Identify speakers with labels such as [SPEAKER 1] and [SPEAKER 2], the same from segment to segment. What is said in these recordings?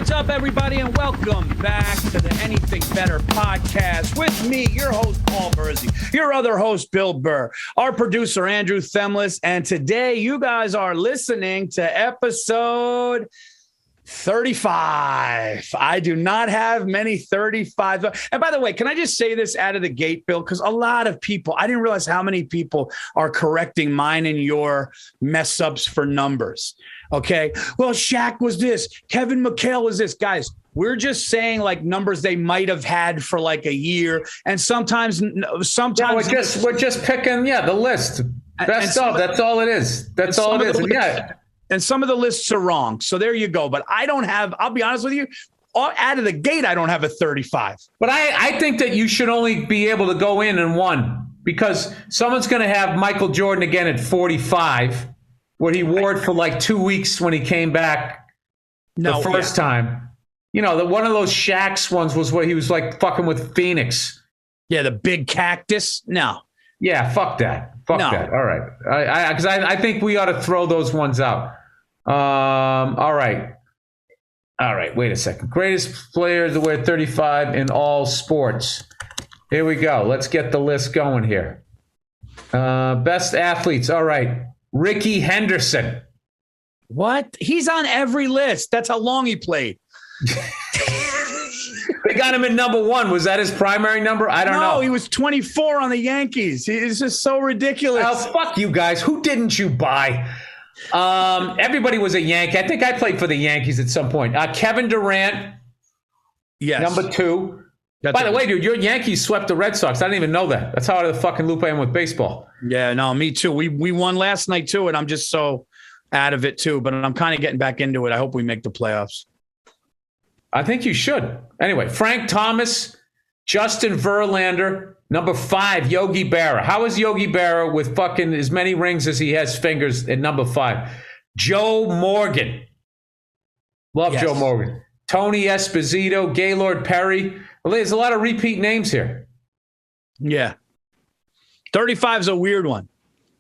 [SPEAKER 1] What's up, everybody, and welcome back to the Anything Better podcast with me, your host, Paul Virzi, your other host, Bill Burr, our producer, Andrew Themlis, and today you guys are listening to episode 35. I do not have many 35. And by the way, can I just say this out of the gate, Bill? Because a lot of people, I didn't realize how many people are correcting mine and your mess ups for numbers. Okay. Well, Shaq was this. Kevin McHale was this. Guys, we're just saying like numbers they might have had for like a year. And sometimes
[SPEAKER 2] we're just picking, the list. That's all it is. That's all it is.
[SPEAKER 1] And some of the lists are wrong. So there you go. But I don't have, I'll be honest with you, out of the gate, I don't have a 35.
[SPEAKER 2] But I think that you should only be able to go in one because someone's going to have Michael Jordan again at 45, where he wore it for like 2 weeks when he came back the first time. You know, one of those Shaq's ones was where he was like fucking with Phoenix.
[SPEAKER 1] Yeah, the big cactus. No.
[SPEAKER 2] Yeah, fuck that. Fuck that. All right. Because I think we ought to throw those ones out. All right. Wait a second. Greatest players to wear 35 in all sports. Here we go. Let's get the list going here. Best athletes. All right. Ricky Henderson.
[SPEAKER 1] What? He's on every list. That's how long he played.
[SPEAKER 2] They got him at number one. Was that his primary number? I don't know.
[SPEAKER 1] No, he was 24 on the Yankees. It's just so ridiculous.
[SPEAKER 2] Oh, fuck you guys. Who didn't you buy? Everybody was a Yankee. I think I played for the Yankees at some point. Kevin Durant.
[SPEAKER 1] Yes.
[SPEAKER 2] Number two. By the way, dude, your Yankees swept the Red Sox. I didn't even know that. That's how out of the fucking loop I am with baseball.
[SPEAKER 1] Yeah, no, me too. We won last night too, and I'm just so out of it too. But I'm kind of getting back into it. I hope we make the playoffs.
[SPEAKER 2] I think you should. Anyway, Frank Thomas, Justin Verlander, number 5, Yogi Berra. How is Yogi Berra with fucking as many rings as he has fingers at number 5? Joe Morgan. Love Joe Morgan. Tony Esposito, Gaylord Perry. Well, there's a lot of repeat names here.
[SPEAKER 1] Yeah. 35 is a weird one.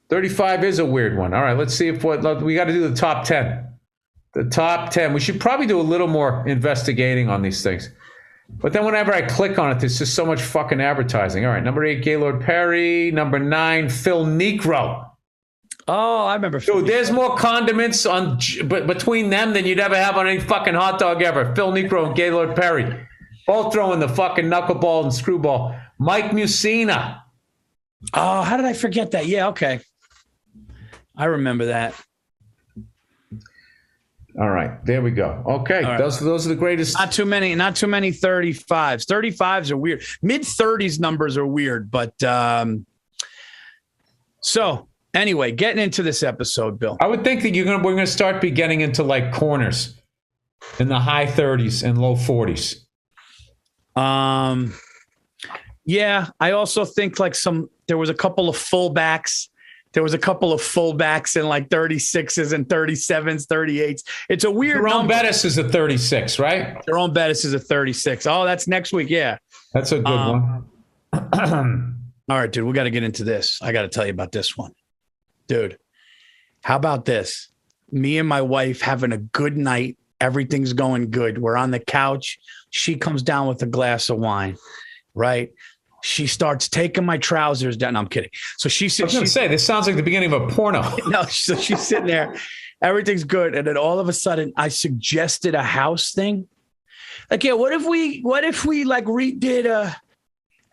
[SPEAKER 2] 35 is a weird one. All right, let's see if we got to do the top 10. The top 10. We should probably do a little more investigating on these things. But then whenever I click on it, there's just so much fucking advertising. All right, number 8, Gaylord Perry. Number 9, Phil Niekro.
[SPEAKER 1] Oh, I remember.
[SPEAKER 2] Dude, there's more condiments between them than you'd ever have on any fucking hot dog ever. Phil Niekro and Gaylord Perry. Both throwing the fucking knuckleball and screwball. Mike Mussina.
[SPEAKER 1] Oh, how did I forget that? Yeah, okay. I remember that.
[SPEAKER 2] All right, there we go. Okay, right. Those are the greatest.
[SPEAKER 1] Not too many 35s. 35s are weird. Mid-30s numbers are weird, but so anyway, getting into this episode, Bill.
[SPEAKER 2] I would think that we're gonna start getting into like corners in the high 30s and low 40s.
[SPEAKER 1] Yeah, I also think like there was a couple of fullbacks. There was a couple of fullbacks in like 36s and 37s, 38s. It's a weird
[SPEAKER 2] Jerome Bettis is a 36, right?
[SPEAKER 1] Jerome Bettis is a 36. Oh, that's next week. Yeah.
[SPEAKER 2] That's a good one.
[SPEAKER 1] All right, dude, we got to get into this. I got to tell you about this one. Dude, how about this? Me and my wife having a good night. Everything's going good. We're on the couch. She comes down with a glass of wine, right? She starts taking my trousers down. No, I'm kidding. So I was
[SPEAKER 2] going to say, this sounds like the beginning of a porno.
[SPEAKER 1] No, so she's sitting there. Everything's good. And then all of a sudden, I suggested a house thing. Like, yeah, what if we like redid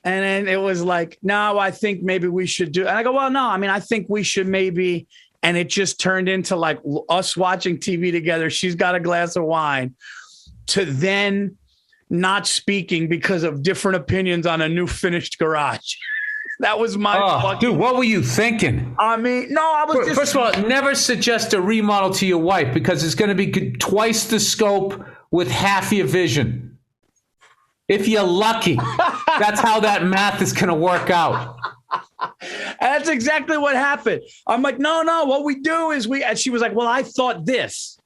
[SPEAKER 1] and then it was like, no, I think maybe we should do. And I go, well, no, I mean, I think we should maybe. And it just turned into like us watching TV together. She's got a glass of wine to then not speaking because of different opinions on a new finished garage. That was my
[SPEAKER 2] dude, what were you thinking?
[SPEAKER 1] I mean, no, I was just...
[SPEAKER 2] First of all, never suggest a remodel to your wife because it's going to be twice the scope with half your vision. If you're lucky, that's how that math is going to work out.
[SPEAKER 1] And that's exactly what happened. I'm like, no, what we do is and she was like, well, I thought this.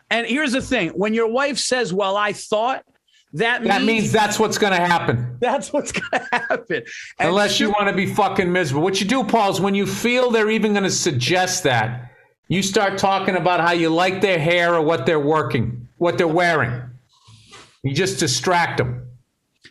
[SPEAKER 1] And here's the thing. When your wife says, well, I thought, that means
[SPEAKER 2] that's what's going to happen.
[SPEAKER 1] That's what's going to happen. And
[SPEAKER 2] unless you want to be fucking miserable. What you do, Paul, is when you feel they're even going to suggest that, you start talking about how you like their hair or what they're wearing. You just distract them.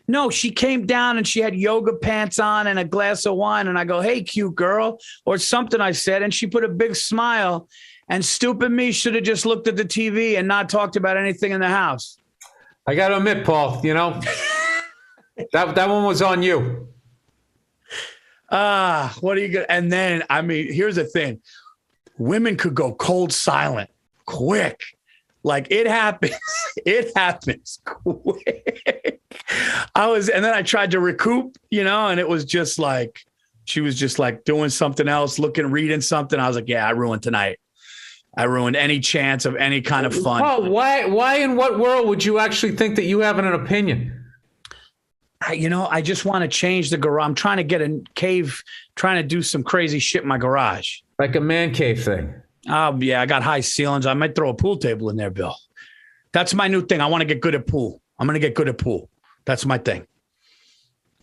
[SPEAKER 1] No, she came down and she had yoga pants on and a glass of wine. And I go, hey, cute girl, or something I said. And she put a big smile. And stupid me should have just looked at the TV and not talked about anything in the house.
[SPEAKER 2] I got to admit, Paul, that one was on you.
[SPEAKER 1] What are you going to? And then, I mean, here's the thing. Women could go cold silent quick. Like it happens. It happens quick. And then I tried to recoup, and it was just like, she was just like doing something else, reading something. I was like, yeah, I ruined tonight. I ruined any chance of any kind of fun.
[SPEAKER 2] Oh, why in what world would you actually think that you have an opinion?
[SPEAKER 1] I just want to change the garage. I'm trying to get a cave, trying to do some crazy shit in my garage.
[SPEAKER 2] Like a man cave thing.
[SPEAKER 1] Oh, yeah, I got high ceilings. I might throw a pool table in there, Bill. That's my new thing. I want to get good at pool. I'm going to get good at pool. That's my thing.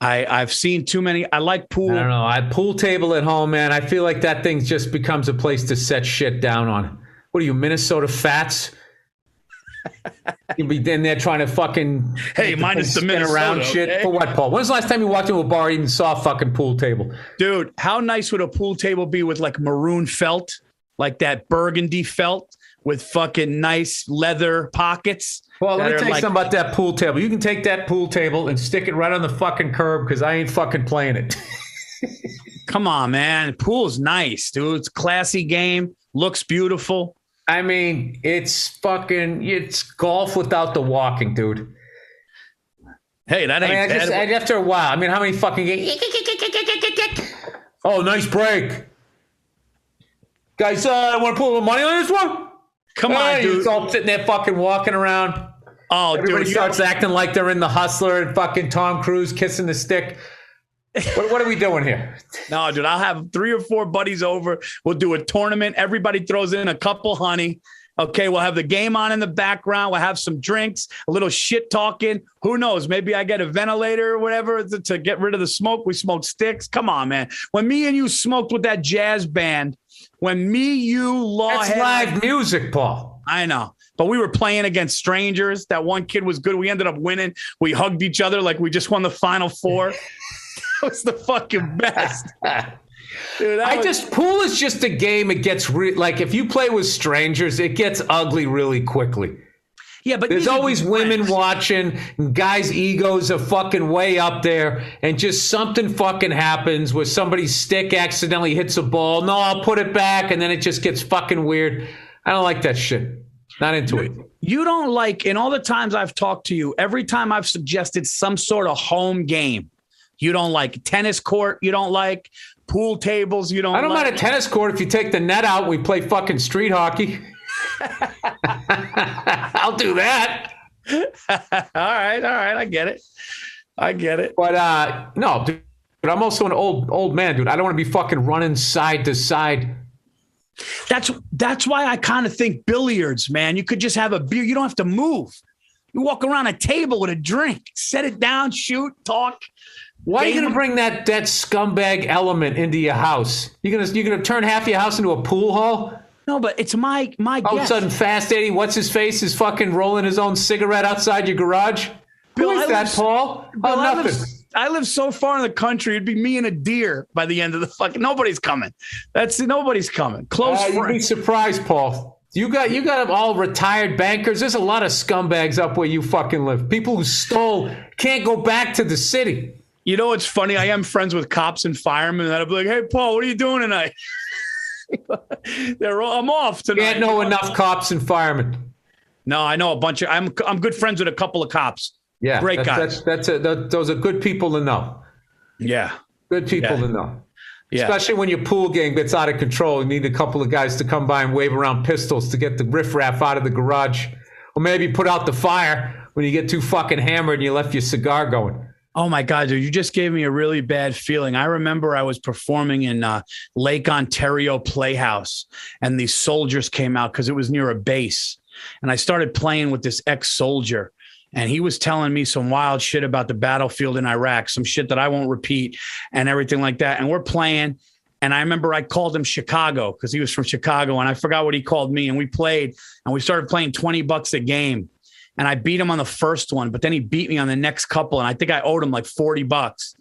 [SPEAKER 1] I've seen too many. I like pool.
[SPEAKER 2] I don't know. I pool table at home, man. I feel like that thing just becomes a place to set shit down on. What are you, Minnesota Fats? You'll be in there trying to fucking
[SPEAKER 1] minus the Minnesota
[SPEAKER 2] around shit. Okay? For what, Paul? When's the last time you walked into a bar and even saw a fucking pool table?
[SPEAKER 1] Dude, how nice would a pool table be with like maroon felt, like that burgundy felt with fucking nice leather pockets?
[SPEAKER 2] Well, let me tell you something about that pool table. You can take that pool table and stick it right on the fucking curb because I ain't fucking playing it.
[SPEAKER 1] Come on, man. Pool's nice, dude. It's a classy game. Looks beautiful.
[SPEAKER 2] I mean, it's golf without the walking, dude.
[SPEAKER 1] Hey, that ain't bad.
[SPEAKER 2] After a while, I mean, how many fucking Oh, nice break. Guys, want to put a little money on this one?
[SPEAKER 1] Come on, dude.
[SPEAKER 2] It's all sitting there fucking walking around.
[SPEAKER 1] Oh,
[SPEAKER 2] everybody
[SPEAKER 1] dude.
[SPEAKER 2] starts acting like they're in The Hustler and fucking Tom Cruise kissing the stick. What are we doing here?
[SPEAKER 1] No, dude, I'll have 3 or 4 buddies over. We'll do a tournament. Everybody throws in a couple honey. Okay, we'll have the game on in the background. We'll have some drinks, a little shit talking. Who knows? Maybe I get a ventilator or whatever to get rid of the smoke. We smoke sticks. Come on, man. When me and you smoked with that jazz band, when me, you, Lawhead.
[SPEAKER 2] That's live music, Paul.
[SPEAKER 1] I know. But we were playing against strangers. That one kid was good. We ended up winning. We hugged each other like we just won the Final Four. That was the fucking best. Dude,
[SPEAKER 2] pool is just a game. It gets like if you play with strangers, it gets ugly really quickly.
[SPEAKER 1] Yeah, but
[SPEAKER 2] there's always women watching, and guys' egos are fucking way up there, and just something fucking happens where somebody's stick accidentally hits a ball. No, I'll put it back, and then it just gets fucking weird. I don't like that shit. Not into it.
[SPEAKER 1] You don't like, in all the times I've talked to you, every time I've suggested some sort of home game, you don't like tennis court. You don't like pool tables. You don't.
[SPEAKER 2] I don't mind a tennis court if you take the net out and we play fucking street hockey. I'll do that.
[SPEAKER 1] All right. I get it.
[SPEAKER 2] But no, dude, I'm also an old man, dude. I don't want to be fucking running side to side.
[SPEAKER 1] That's why I kind of think billiards, man. You could just have a beer. You don't have to move. You walk around a table with a drink, set it down, shoot, talk.
[SPEAKER 2] Why are you going to bring that scumbag element into your house? You're gonna turn half your house into a pool hall?
[SPEAKER 1] No, but it's my guess.
[SPEAKER 2] All of a sudden, Fast Eddie, what's his face, is fucking rolling his own cigarette outside your garage?
[SPEAKER 1] Bill,
[SPEAKER 2] Who is that, Paul?
[SPEAKER 1] Bill,
[SPEAKER 2] nothing.
[SPEAKER 1] I live so far in the country, it'd be me and a deer by the end of the fucking. Nobody's coming. Nobody's coming. Close friends.
[SPEAKER 2] You'd be surprised, Paul. You got all retired bankers. There's a lot of scumbags up where you fucking live. People who can't go back to the city.
[SPEAKER 1] You know what's funny? I am friends with cops and firemen, and I'll be like, "Hey, Paul, what are you doing tonight?" I'm off tonight.
[SPEAKER 2] Can't know enough cops and firemen.
[SPEAKER 1] No, I know a bunch of. I'm good friends with a couple of cops.
[SPEAKER 2] Yeah,
[SPEAKER 1] great guys.
[SPEAKER 2] Those are good people to know.
[SPEAKER 1] Yeah,
[SPEAKER 2] good people to know.
[SPEAKER 1] Yeah.
[SPEAKER 2] Especially when your pool game gets out of control, you need a couple of guys to come by and wave around pistols to get the riffraff out of the garage, or maybe put out the fire when you get too fucking hammered and you left your cigar going.
[SPEAKER 1] Oh my God, dude, you just gave me a really bad feeling. I remember I was performing in Lake Ontario Playhouse, and these soldiers came out because it was near a base. And I started playing with this ex-soldier, and he was telling me some wild shit about the battlefield in Iraq, some shit that I won't repeat and everything like that. And we're playing, and I remember I called him Chicago because he was from Chicago, and I forgot what he called me. And we played, and we started playing $20 a game. and I beat him on the first one, but then he beat me on the next couple. And I think I owed him like $40.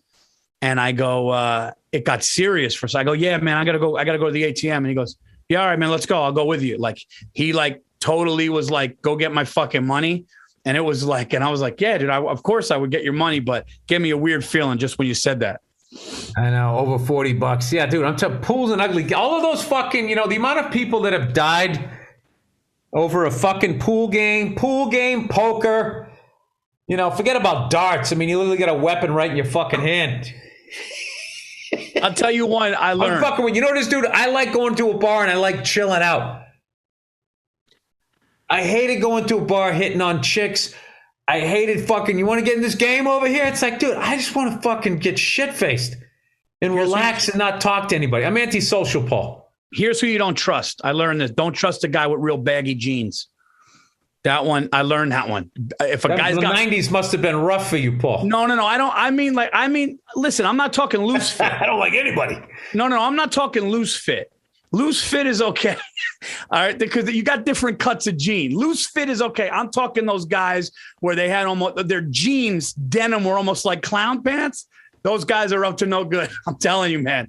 [SPEAKER 1] And I go, it got serious for us. I go, yeah, man, I gotta go to the ATM. And he goes, yeah, all right, man, let's go. I'll go with you. Like he like totally was like, go get my fucking money. And it was like, and I was like, yeah, dude, of course I would get your money, but gave me a weird feeling just when you said that.
[SPEAKER 2] I know, over $40. Yeah, dude, I'm telling pools and ugly. All of those fucking, the amount of people that have died over a fucking pool game, poker. Forget about darts. I mean, you literally got a weapon right in your fucking hand.
[SPEAKER 1] I'll tell you one I learned.
[SPEAKER 2] I'm fucking with, this dude, I like going to a bar and I like chilling out. I hated going to a bar hitting on chicks. I hated fucking, you want to get in this game over here? It's like, dude, I just want to fucking get shit-faced and relax and not talk to anybody. I'm antisocial, Paul.
[SPEAKER 1] Here's who you don't trust. I learned this. Don't trust a guy with real baggy jeans. That one, I learned that one. If a guy's got
[SPEAKER 2] 90s must have been rough for you, Paul.
[SPEAKER 1] No. I mean, listen, I'm not talking loose fit.
[SPEAKER 2] I don't like anybody.
[SPEAKER 1] No, I'm not talking loose fit. Loose fit is okay. All right. Because you got different cuts of jean. Loose fit is okay. I'm talking those guys where they had almost their jeans, denim were almost like clown pants. Those guys are up to no good. I'm telling you, man.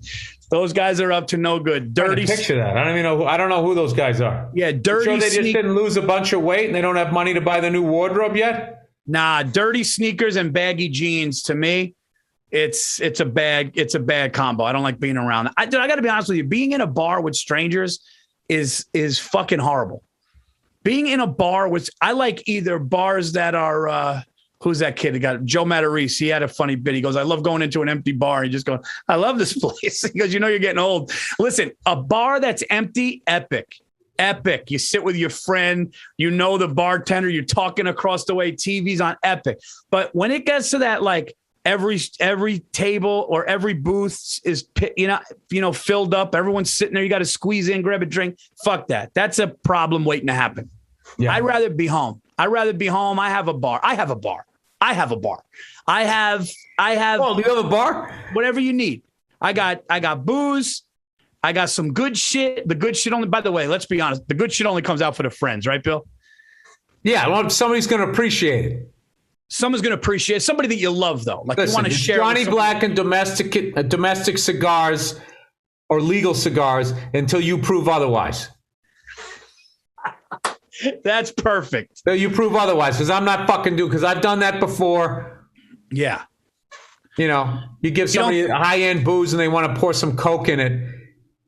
[SPEAKER 1] Those guys are up to no good. Dirty.
[SPEAKER 2] Picture that. I don't even know. I don't know who those guys are.
[SPEAKER 1] Yeah, dirty.
[SPEAKER 2] Sure, they just didn't lose a bunch of weight and they don't have money to buy the new wardrobe yet.
[SPEAKER 1] Nah, dirty sneakers and baggy jeans. To me, it's a bad combo. I don't like being around. I got to be honest with you. Being in a bar with strangers is fucking horrible. Being in a bar with I like either bars that are. Who's that kid? He got Joe Matarese. He had a funny bit. He goes, I love going into an empty bar. And just going, I love this place. He goes, you're getting old. Listen, a bar that's empty, epic. Epic. You sit with your friend, the bartender, you're talking across the way, TV's on, epic. But when it gets to that, like every table or every booth is, filled up, everyone's sitting there, you got to squeeze in, grab a drink. Fuck that. That's a problem waiting to happen. Yeah. I'd rather be home. I have a bar. I have. Oh,
[SPEAKER 2] do you have a bar?
[SPEAKER 1] Whatever you need. I got booze. I got some good shit. The good shit only, by the way, let's be honest. The good shit only comes out for the friends, right, Bill?
[SPEAKER 2] Yeah. Well, somebody's going to appreciate it.
[SPEAKER 1] Someone's going to appreciate it. Somebody that you love, though. Like you want to share.
[SPEAKER 2] Johnny Black and domestic cigars or legal cigars until you prove otherwise.
[SPEAKER 1] That's perfect.
[SPEAKER 2] So you prove otherwise, because I'm not fucking because I've done that before.
[SPEAKER 1] Yeah.
[SPEAKER 2] You give somebody high-end booze and they want to pour some Coke in it.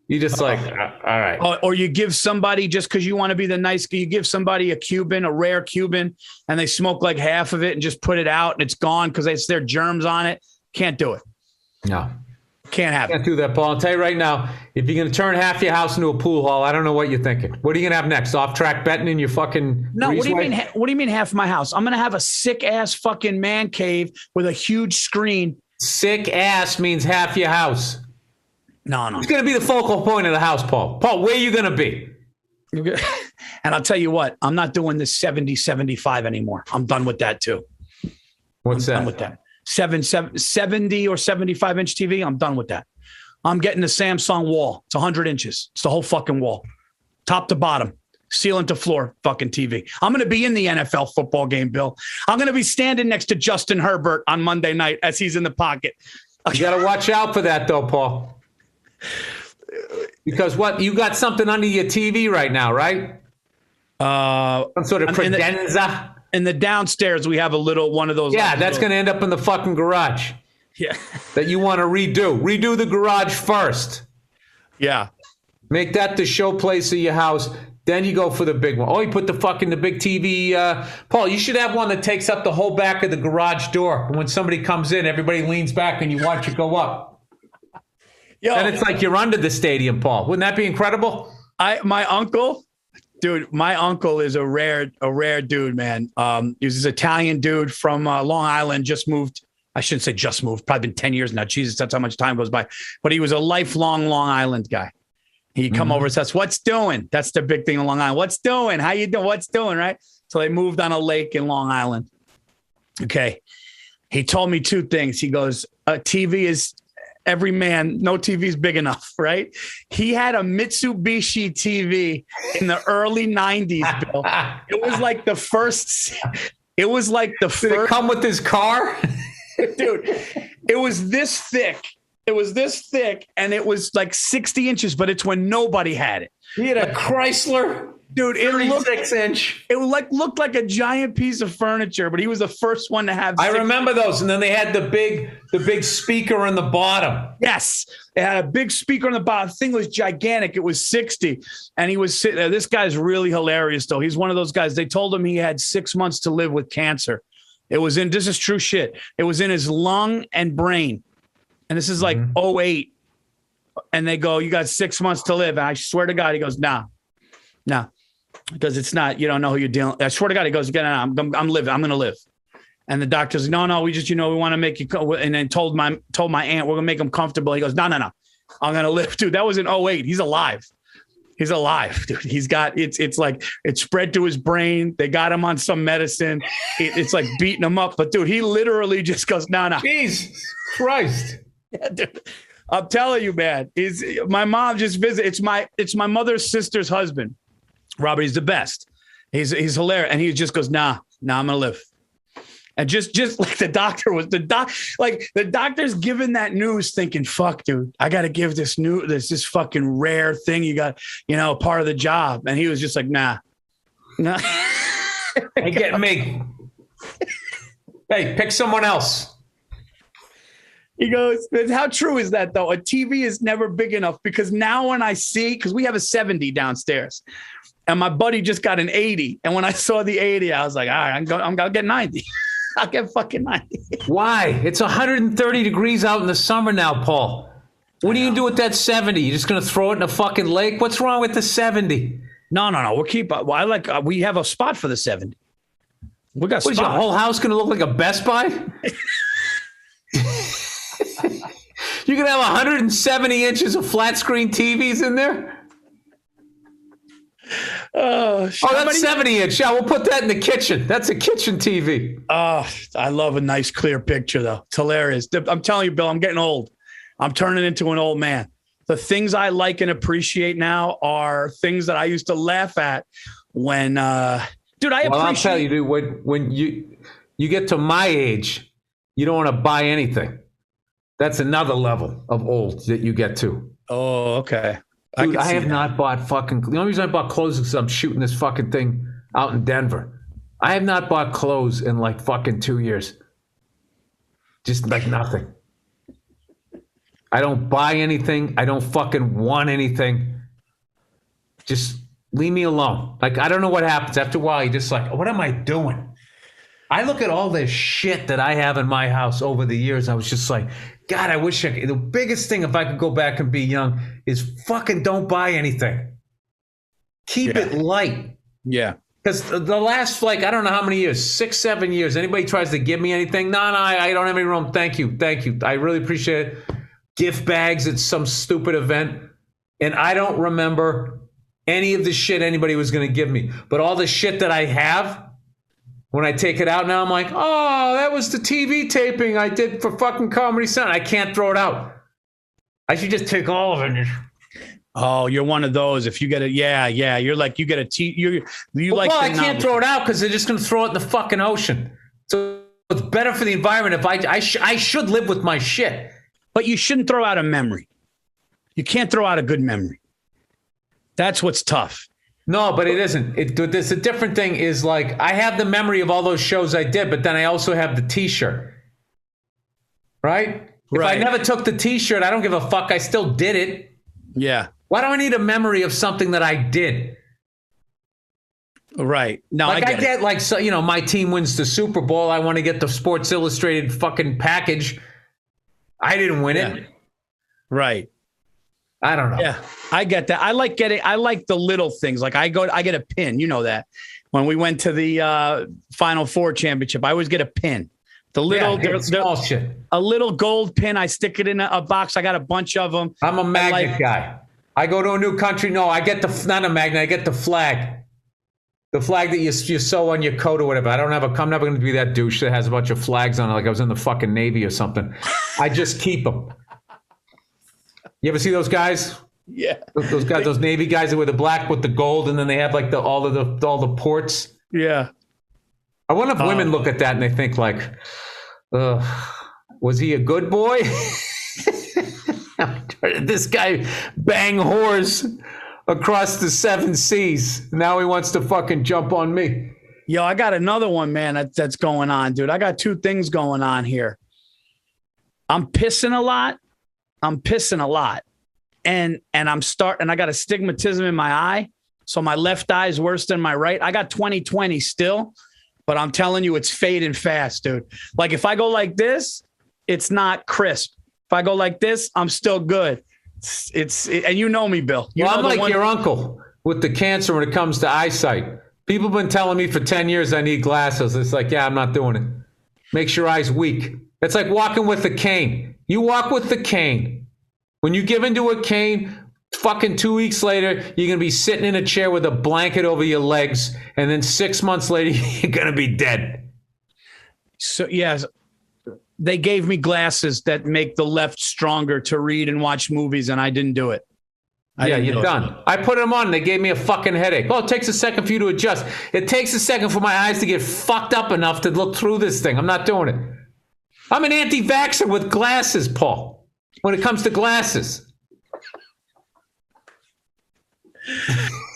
[SPEAKER 2] You just all right.
[SPEAKER 1] Or you give somebody, just because you want to be the nice guy, you give somebody a Cuban, a rare Cuban, and they smoke like half of it and just put it out and it's gone because it's their germs on it. Can't do it.
[SPEAKER 2] No.
[SPEAKER 1] Can't have it.
[SPEAKER 2] Can't do that, Paul. I'll tell you right now, if you're going to turn half your house into a pool hall, I don't know what you're thinking. What are you going to have next? Off-track betting in your fucking
[SPEAKER 1] No, what do you mean? What do you mean half my house? I'm going to have a sick-ass fucking man cave with a huge screen.
[SPEAKER 2] Sick ass means half your house.
[SPEAKER 1] No.
[SPEAKER 2] It's going to be the focal point of the house, Paul. Paul, where are you going to be?
[SPEAKER 1] And I'll tell you what, I'm not doing this 70-75 anymore. I'm done with that too.
[SPEAKER 2] What's that?
[SPEAKER 1] Done with that. 70 or 75-inch TV. I'm done with that. I'm getting the Samsung wall. It's 100 inches. It's the whole fucking wall. Top to bottom. Ceiling to floor fucking TV. I'm going to be in the NFL football game, Bill. I'm going to be standing next to Justin Herbert on Monday night as he's in the pocket.
[SPEAKER 2] You got to watch out for that, though, Paul. Because you got something under your TV right now, right? Some sort of credenza.
[SPEAKER 1] In the downstairs, we have one of those.
[SPEAKER 2] Yeah, that's going to end up in the fucking garage.
[SPEAKER 1] Yeah.
[SPEAKER 2] That you want to redo. Redo the garage first.
[SPEAKER 1] Yeah.
[SPEAKER 2] Make that the showplace of your house. Then you go for the big one. Oh, you put the big TV. Paul, you should have one that takes up the whole back of the garage door. When somebody comes in, everybody leans back and you watch it go up. And it's like you're under the stadium, Paul. Wouldn't that be incredible?
[SPEAKER 1] My uncle is a rare dude, man. He's this Italian dude from Long Island, just moved. I shouldn't say just moved, probably been 10 years now. Jesus, that's how much time goes by. But he was a lifelong Long Island guy. He'd come over and says, what's doing? That's the big thing in Long Island. What's doing? How you doing? What's doing, right? So they moved on a lake in Long Island. Okay. He told me two things. He goes, TV is every man, no TV's big enough, right? He had a Mitsubishi TV in the early 90s, Bill. It was like the first. It was like the first.
[SPEAKER 2] Did it come with his car?
[SPEAKER 1] Dude, it was this thick. It was this thick, and it was like 60 inches, but it's when nobody had it.
[SPEAKER 2] He had a Chrysler.
[SPEAKER 1] Dude, it looked
[SPEAKER 2] 36-inch.
[SPEAKER 1] It looked like a giant piece of furniture, but he was the first one to have.
[SPEAKER 2] I remember those, and then they had the big speaker on the bottom.
[SPEAKER 1] Yes, it had a big speaker on the bottom. The thing was gigantic. It was 60, and he was sitting there. This guy's really hilarious, though. He's one of those guys. They told him he had 6 months to live with cancer. This is true shit. It was in his lung and brain, and this is like '08. And they go, "You got 6 months to live." And I swear to God, he goes, "Nah." Because it's not, you don't know who you're dealing. I swear to God, he goes, I'm living. I'm going to live. And the doctor's like, no, we just, we want to make you. And then told my aunt, we're going to make him comfortable. He goes, no. I'm going to live. Dude, that was in '08. He's alive. Dude. He's got, it's like, it's spread to his brain. They got him on some medicine. It's like beating him up. But dude, he literally just goes, no.
[SPEAKER 2] Jesus Christ.
[SPEAKER 1] Yeah, dude. I'm telling you, man, my mom just visited. It's my mother's sister's husband. Robert, he's the best. He's hilarious. And he just goes, nah, I'm going to live. And just like the doctor was the doctor's giving that news thinking, fuck, dude, I got to give this fucking rare thing. You got, part of the job. And he was just like, nah.
[SPEAKER 2] Ain't getting me. Hey, pick someone else.
[SPEAKER 1] He goes, how true is that, though? A TV is never big enough because now when I see, because we have a 70 downstairs and my buddy just got an 80. And when I saw the 80, I was like, all right, I'm going to get 90. I'll get fucking 90. Why?
[SPEAKER 2] It's 130 degrees out in the summer now, Paul. What are you going to do with that 70? You just going to throw it in a fucking lake? What's wrong with the 70?
[SPEAKER 1] No. We have a spot for the 70. We got.
[SPEAKER 2] What is your whole house going to look like a Best Buy? You're going to have 170 inches of flat screen TVs in there? That's 70 inch. Yeah, we'll put that in the kitchen. That's a kitchen TV.
[SPEAKER 1] Oh, I love a nice clear picture, though. It's hilarious. I'm telling you, Bill, I'm getting old. I'm turning into an old man. The things I like and appreciate now are things that I used to laugh at when, dude,
[SPEAKER 2] I'll tell you, dude, when you get to my age, you don't want to buy anything. That's another level of old that you get to.
[SPEAKER 1] Oh, okay.
[SPEAKER 2] Dude, I have not bought fucking... The only reason I bought clothes is because I'm shooting this fucking thing out in Denver. I have not bought clothes in like fucking 2 years. Just like nothing. I don't buy anything. I don't fucking want anything. Just leave me alone. Like, I don't know what happens. After a while, you're just like, what am I doing? I look at all this shit that I have in my house over the years. I was just like, God, I wish I could. The biggest thing, if I could go back and be young, is fucking don't buy anything. Keep it light.
[SPEAKER 1] Yeah.
[SPEAKER 2] Because the last, I don't know how many years, 6, 7 years, anybody tries to give me anything, no, I don't have any room. Thank you. I really appreciate it. Gift bags at some stupid event. And I don't remember any of the shit anybody was going to give me. But all the shit that I have, when I take it out now, I'm like, oh, that was the TV taping I did for fucking Comedy Central. I can't throw it out. I should just take all of it.
[SPEAKER 1] Oh, you're one of those. If you get it, you're like, you get a
[SPEAKER 2] I can't throw it out because they're just going to throw it in the fucking ocean. So it's better for the environment if I should live with my shit.
[SPEAKER 1] But you shouldn't throw out a memory. You can't throw out a good memory. That's what's tough.
[SPEAKER 2] No, but it isn't. There's a different thing is like, I have the memory of all those shows I did, but then I also have the t-shirt. Right? If I never took the t-shirt, I don't give a fuck. I still did it.
[SPEAKER 1] Yeah.
[SPEAKER 2] Why do I need a memory of something that I did?
[SPEAKER 1] Right. No,
[SPEAKER 2] I get like, so, my team wins the Super Bowl. I want to get the Sports Illustrated fucking package. I didn't win it.
[SPEAKER 1] Right.
[SPEAKER 2] I don't know.
[SPEAKER 1] Yeah, I get that. I like the little things. Like I get a pin. You know that. When we went to the Final Four championship, I always get a pin. The little
[SPEAKER 2] small shit.
[SPEAKER 1] A little gold pin. I stick it in a box. I got a bunch of them.
[SPEAKER 2] I'm a magnet guy. I go to a new country. No, I get not a magnet. I get the flag. The flag that you sew on your coat or whatever. I'm never going to be that douche that has a bunch of flags on it like I was in the fucking Navy or something. I just keep them. You ever see those guys?
[SPEAKER 1] Yeah.
[SPEAKER 2] Those guys, those Navy guys that wear the black with the gold, and then they have like all the ports.
[SPEAKER 1] Yeah.
[SPEAKER 2] I wonder if women look at that and they think like, was he a good boy? This guy bang whores across the 7 seas. Now he wants to fucking jump on me.
[SPEAKER 1] Yo, I got another one, man, that's going on, dude. I got 2 things going on here. I'm pissing a lot. And I got astigmatism in my eye. So my left eye is worse than my right. I got 20/20 still, but I'm telling you, it's fading fast, dude. Like if I go like this, it's not crisp. If I go like this, I'm still good. And you know me, Bill.
[SPEAKER 2] I'm like your uncle with the cancer when it comes to eyesight. People have been telling me for 10 years I need glasses. It's like, yeah, I'm not doing it. Makes your eyes weak. It's like walking with a cane. You walk with the cane. When you give into a cane, fucking 2 weeks later, you're going to be sitting in a chair with a blanket over your legs. And then 6 months later, you're going to be dead.
[SPEAKER 1] So, yes, they gave me glasses that make the left stronger to read and watch movies, and I didn't do it.
[SPEAKER 2] You're done. I put them on. They gave me a fucking headache. Well, it takes a second for you to adjust. It takes a second for my eyes to get fucked up enough to look through this thing. I'm not doing it. I'm an anti-vaxxer with glasses, Paul, when it comes to glasses.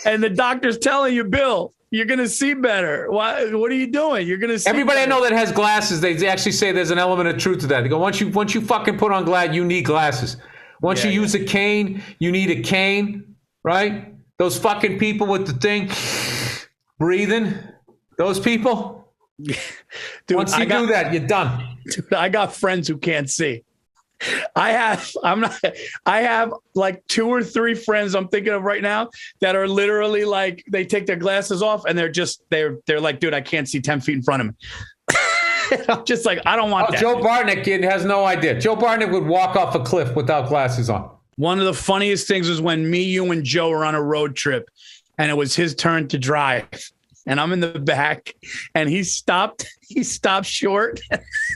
[SPEAKER 1] And the doctor's telling you, Bill, you're going to see better. Why? What are you doing? You're going to see
[SPEAKER 2] Everybody
[SPEAKER 1] better.
[SPEAKER 2] I know that has glasses, they actually say there's an element of truth to that. They go, once you fucking put on glasses, you need glasses. Once you use a cane, you need a cane, right? Those fucking people with the thing, breathing, those people. Dude, once you do that, you're done.
[SPEAKER 1] Dude, I got friends who can't see. I have like 2 or 3 friends I'm thinking of right now that are literally like, they take their glasses off and they're like, dude, I can't see 10 feet in front of me. I'm just like, I don't want that.
[SPEAKER 2] Joe Bartnick kid has no idea. Joe Bartnick would walk off a cliff without glasses on.
[SPEAKER 1] One of the funniest things was when me, you, and Joe were on a road trip and it was his turn to drive. And I'm in the back and he stopped short.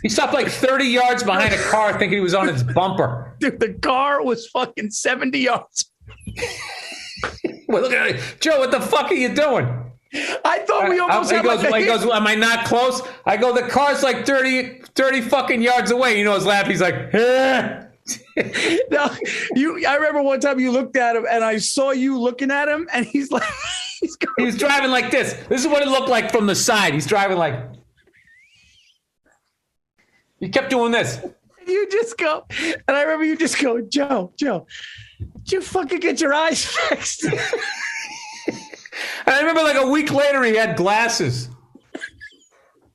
[SPEAKER 2] He stopped like 30 yards behind a car thinking he was on its bumper.
[SPEAKER 1] Dude, the car was fucking 70 yards.
[SPEAKER 2] Well, look at it. Joe, what the fuck are you doing?
[SPEAKER 1] I thought we almost
[SPEAKER 2] he goes, am I not close? I go, the car's like 30 fucking yards away. You know his laugh. He's like, eh.
[SPEAKER 1] No, I remember one time you looked at him and I saw you looking at him and he's like,
[SPEAKER 2] he was driving like this. This is what it looked like from the side. He's driving like, he kept doing this.
[SPEAKER 1] You just go, and I remember you just go, Joe, did you fucking get your eyes fixed?
[SPEAKER 2] And I remember like a week later, he had glasses.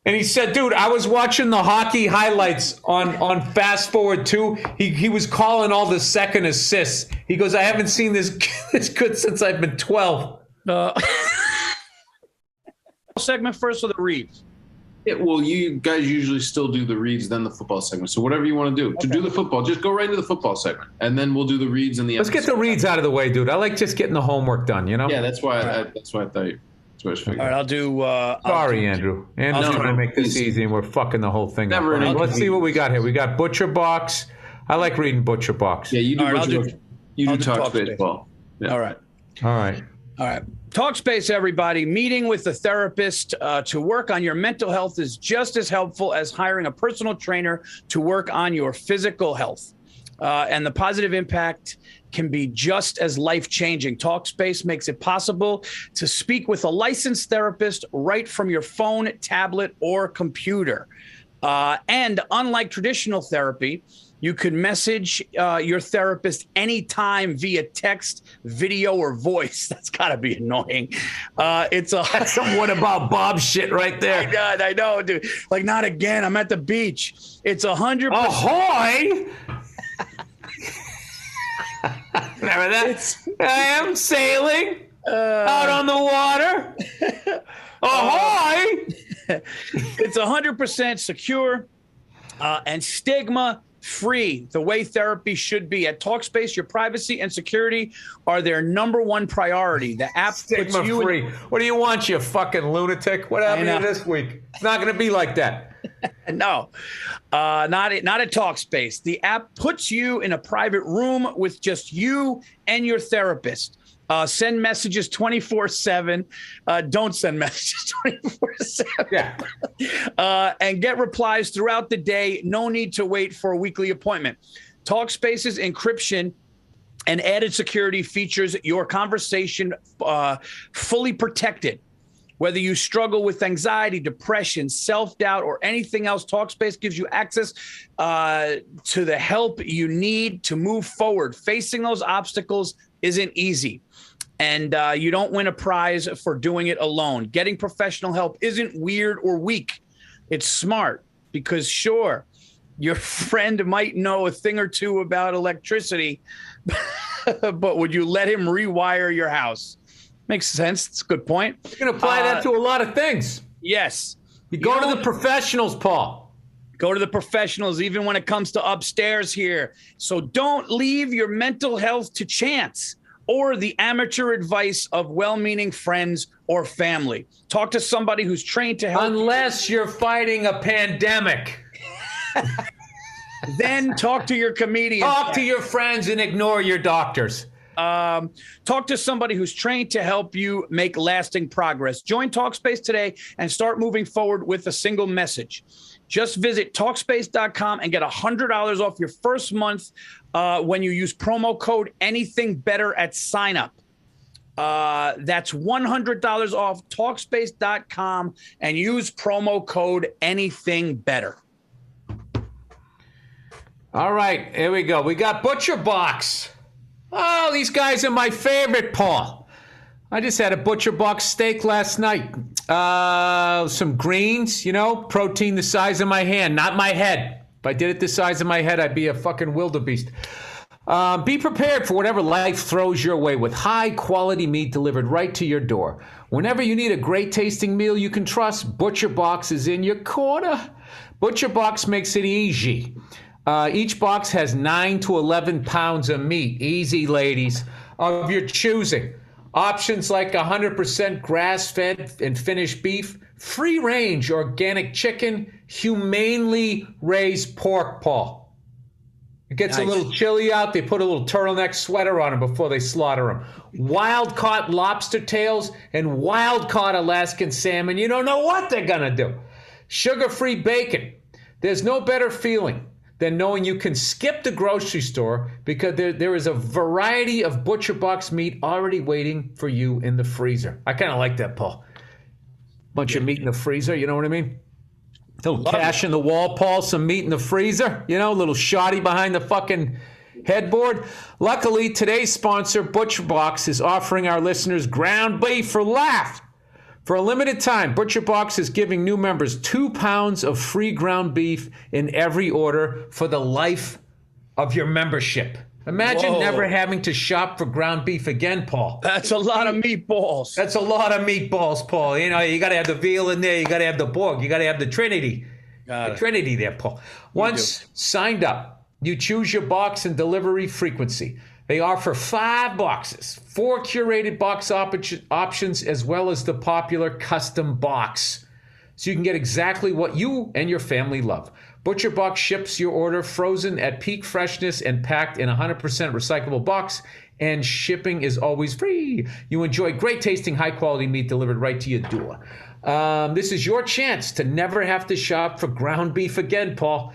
[SPEAKER 2] And he said, dude, I was watching the hockey highlights on Fast Forward 2. He was calling all the second assists. He goes, I haven't seen this good since I've been 12.
[SPEAKER 1] Segment first or the reads?
[SPEAKER 3] Yeah, well, you guys usually still do the reads, then the football segment. So whatever you want to do. To do the football, just go right into the football segment. And then we'll do the reads and the
[SPEAKER 2] Let's get the reads out of the way, dude. I like just getting the homework done, you know?
[SPEAKER 3] Yeah, that's why I thought you. That's what I figured.
[SPEAKER 1] All right, I'll do.
[SPEAKER 2] Sorry, Andrew. Andrew's trying to make this easy, and we're fucking the whole thing up. Right, let's see what we got here. We got Butcher Box. I like reading Butcher Box.
[SPEAKER 3] Yeah, you do. You do Talkspace, Paul. Yeah.
[SPEAKER 1] All right.
[SPEAKER 2] All right.
[SPEAKER 1] Talkspace, everybody. Meeting with a therapist to work on your mental health is just as helpful as hiring a personal trainer to work on your physical health. And the positive impact can be just as life-changing. Talkspace makes it possible to speak with a licensed therapist right from your phone, tablet, or computer. And unlike traditional therapy, you could message your therapist anytime via text, video, or voice. That's got to be annoying. That's
[SPEAKER 2] some what about Bob shit right there.
[SPEAKER 1] I know, dude. Like, not again. I'm at the beach. It's 100%.
[SPEAKER 2] Ahoy! Remember that? I am sailing out on the water. Ahoy!
[SPEAKER 1] It's 100% secure and stigma-free, the way therapy should be. At Talkspace, your privacy and security are their number one priority. The app puts you
[SPEAKER 2] stigma-free. What do you want, you fucking lunatic? What happened to you this week? It's not going to be like that.
[SPEAKER 1] No, not at Talkspace. The app puts you in a private room with just you and your therapist. Send messages 24/7. Don't send messages 24/7.
[SPEAKER 2] Yeah.
[SPEAKER 1] And get replies throughout the day. No need to wait for a weekly appointment. Talkspace's encryption and added security features your conversation fully protected. Whether you struggle with anxiety, depression, self-doubt, or anything else, Talkspace gives you access to the help you need to move forward. Facing those obstacles isn't easy, and you don't win a prize for doing it alone. Getting professional help isn't weird or weak. It's smart, because sure, your friend might know a thing or two about electricity, but would you let him rewire your house? Makes sense. It's a good point.
[SPEAKER 2] You can apply that to a lot of things.
[SPEAKER 1] Yes.
[SPEAKER 2] You go to the professionals, Paul.
[SPEAKER 1] Go to the professionals, even when it comes to upstairs here. So don't leave your mental health to chance or the amateur advice of well-meaning friends or family. Talk to somebody who's trained to help.
[SPEAKER 2] Unless you're fighting a pandemic.
[SPEAKER 1] Then talk to your comedian.
[SPEAKER 2] Talk to your friends and ignore your doctors.
[SPEAKER 1] Talk to somebody who's trained to help you make lasting progress. Join Talkspace today and start moving forward with a single message. Just visit Talkspace.com and get $100 off your first month when you use promo code AnythingBetter at sign up. That's $100 off Talkspace.com and use promo code AnythingBetter.
[SPEAKER 2] All right, here we go. We got Butcher Box. Oh, these guys are my favorite, Paul. I just had a Butcher Box steak last night. Some greens, protein the size of my hand, not my head. If I did it the size of my head, I'd be a fucking wildebeest. Be prepared for whatever life throws your way with high-quality meat delivered right to your door. Whenever you need a great-tasting meal you can trust, Butcher Box is in your corner. Butcher Box makes it easy. Each box has 9 to 11 pounds of meat. Easy, ladies, of your choosing. Options like 100% grass-fed and finished beef, free-range organic chicken, humanely raised pork, Paul. It gets a little chilly out. They put a little turtleneck sweater on them before they slaughter them. Wild-caught lobster tails and wild-caught Alaskan salmon. You don't know what they're going to do. Sugar-free bacon. There's no better feeling than knowing you can skip the grocery store because there is a variety of Butcher Box meat already waiting for you in the freezer. I kind of like that, Paul. Bunch of meat in the freezer, you know what I mean? Little cash in the wall, Paul, some meat in the freezer, a little shoddy behind the fucking headboard. Luckily, today's sponsor, Butcher Box, is offering our listeners ground beef for life. For a limited time, Butcher Box is giving new members 2 pounds of free ground beef in every order for the life of your membership. Imagine never having to shop for ground beef again, Paul.
[SPEAKER 1] That's a lot of meatballs.
[SPEAKER 2] That's a lot of meatballs, Paul. You got to have the veal in there. You got to have the pork. You got to have the Trinity. The Trinity there, Paul. Once signed up, you choose your box and delivery frequency. They offer 5 boxes, 4 curated box options, as well as the popular custom box. So you can get exactly what you and your family love. Butcher Box ships your order frozen at peak freshness and packed in a 100% recyclable box, and shipping is always free. You enjoy great tasting, high quality meat delivered right to your door. This is your chance to never have to shop for ground beef again, Paul.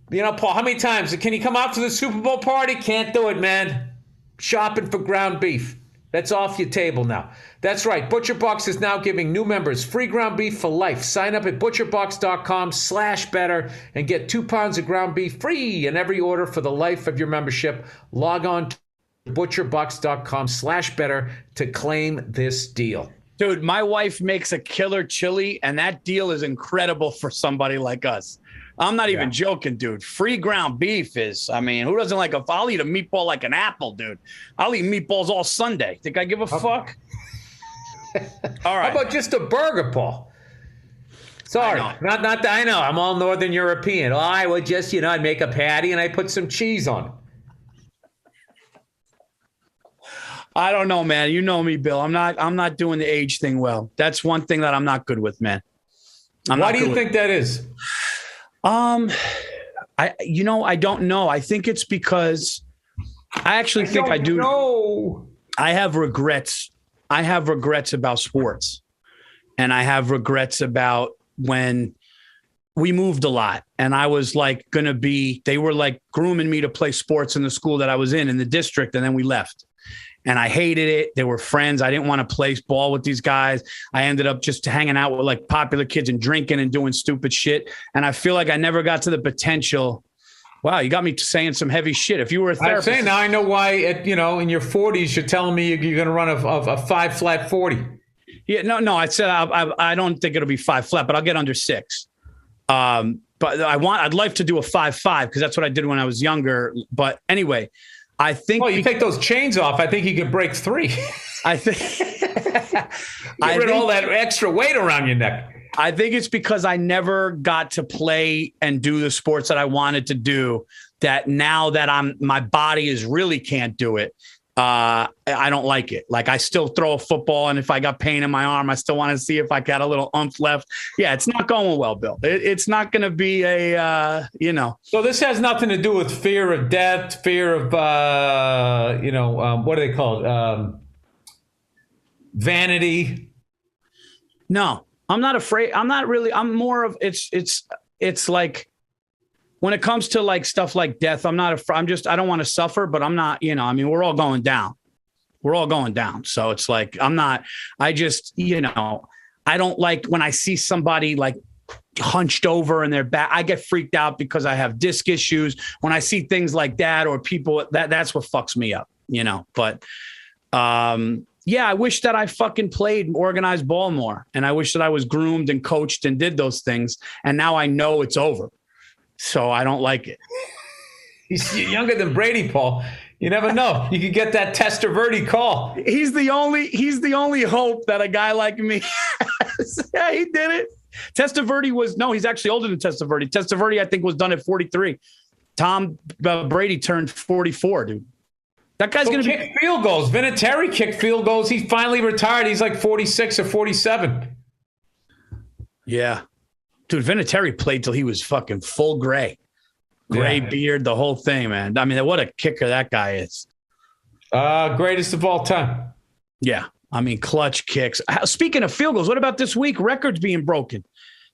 [SPEAKER 2] Paul, how many times can you come out to the Super Bowl party? Can't do it, man. Shopping for ground beef. That's off your table now. That's right. Butcher Box is now giving new members free ground beef for life. Sign up at butcherbox.com/better and get 2 pounds of ground beef free in every order for the life of your membership. Log on to butcherbox.com/better to claim this deal.
[SPEAKER 1] Dude, my wife makes a killer chili, and that deal is incredible for somebody like us. I'm not even joking, dude. Free ground beef is, who doesn't like I'll eat a meatball like an apple, dude. I'll eat meatballs all Sunday. Think I give a fuck? All right.
[SPEAKER 2] How about just a burger, Paul? Sorry. I know. I'm all Northern European. I would just, I'd make a patty and I put some cheese on it.
[SPEAKER 1] I don't know, man. You know me, Bill. I'm not doing the age thing well. That's one thing that I'm not good with, man.
[SPEAKER 2] Why do you think that is?
[SPEAKER 1] I don't know. I think it's because I actually think I do.
[SPEAKER 2] No.
[SPEAKER 1] I have regrets. I have regrets about sports, and I have regrets about when we moved a lot, and I was like they were like grooming me to play sports in the school that I was in the district, and then we left. And I hated it. They were friends. I didn't want to play ball with these guys. I ended up just hanging out with like popular kids and drinking and doing stupid shit. And I feel like I never got to the potential. Wow, you got me saying some heavy shit. If you were a therapist.
[SPEAKER 2] I'm saying now I know why, in your 40s, you're telling me you're going to run a 5 flat 40.
[SPEAKER 1] Yeah, no. I said I don't think it'll be 5 flat, but I'll get under 6. But I'd like to do a 5.5 because that's what I did when I was younger. But anyway, I think.
[SPEAKER 2] Well, you take those chains off. I think you could break 3.
[SPEAKER 1] I think.
[SPEAKER 2] Get rid of all that extra weight around your neck.
[SPEAKER 1] I think it's because I never got to play and do the sports that I wanted to do. That now that my body really can't do it. I don't like it. Like I still throw a football, and if I got pain in my arm, I still want to see if I got a little oomph left. Yeah, it's not going well, Bill. It's not going to be
[SPEAKER 2] So this has nothing to do with fear of death, fear of what are they called? Vanity.
[SPEAKER 1] No, I'm not afraid. I'm not really. I'm more of it's like. When it comes to like stuff like death, I'm not I don't want to suffer, but I'm not, we're all going down. We're all going down. So it's like, I don't like when I see somebody like hunched over in their back, I get freaked out because I have disc issues. When I see things like that or people that's what fucks me up, but, I wish that I fucking played organized ball more. And I wish that I was groomed and coached and did those things. And now I know it's over. So I don't like it.
[SPEAKER 2] He's younger than Brady, Paul. You never know. You could get that Testaverde call.
[SPEAKER 1] He's the only hope that a guy like me has. Yeah, he did it. Testaverde he's actually older than Testaverde. Testaverde, I think, was done at 43. Tom Brady turned 44, dude. That guy's going to
[SPEAKER 2] kick field goals. Vinatieri kicked field goals. He finally retired. He's like 46 or 47.
[SPEAKER 1] Yeah. Dude, Vinatieri played till he was fucking full gray beard, the whole thing, man. I mean, what a kicker that guy is.
[SPEAKER 2] Greatest of all time.
[SPEAKER 1] Yeah. I mean, clutch kicks. Speaking of field goals, what about this week? Records being broken.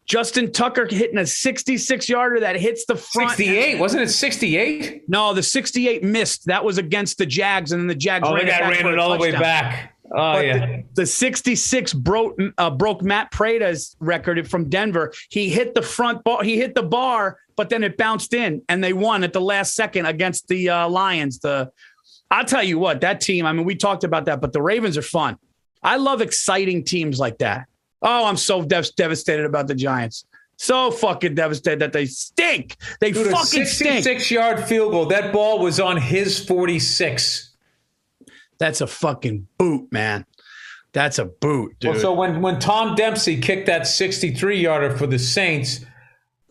[SPEAKER 1] Justin Tucker hitting a 66-yarder that hits the front.
[SPEAKER 2] 68? Wasn't it 68?
[SPEAKER 1] No, the 68 missed. That was against the Jags, and then the Jags
[SPEAKER 2] ran it all the way back. Oh, but yeah.
[SPEAKER 1] The 66 broke Matt Prater's record from Denver. He hit the front bar. He hit the bar, but then it bounced in, and they won at the last second against the Lions. I'll tell you what, that team, I mean, we talked about that, but the Ravens are fun. I love exciting teams like that. Oh, I'm so devastated about the Giants. So fucking devastated that they stink. They fucking stink.
[SPEAKER 2] 66-yard field goal. That ball was on his 46.
[SPEAKER 1] That's a fucking boot, man. That's a boot, dude.
[SPEAKER 2] Well, so when Tom Dempsey kicked that 63-yarder for the Saints,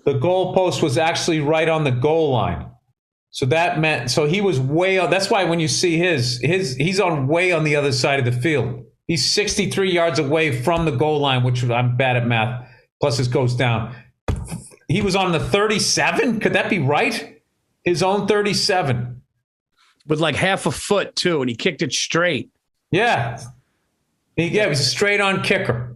[SPEAKER 2] the goalpost was actually right on the goal line. So that meant he was way on. That's why when you see he's on way on the other side of the field. He's 63 yards away from the goal line, which I'm bad at math. Plus it goes down. He was on the 37. Could that be right? His own 37.
[SPEAKER 1] With like half a foot, too, and he kicked it straight.
[SPEAKER 2] Yeah. He was a straight-on kicker.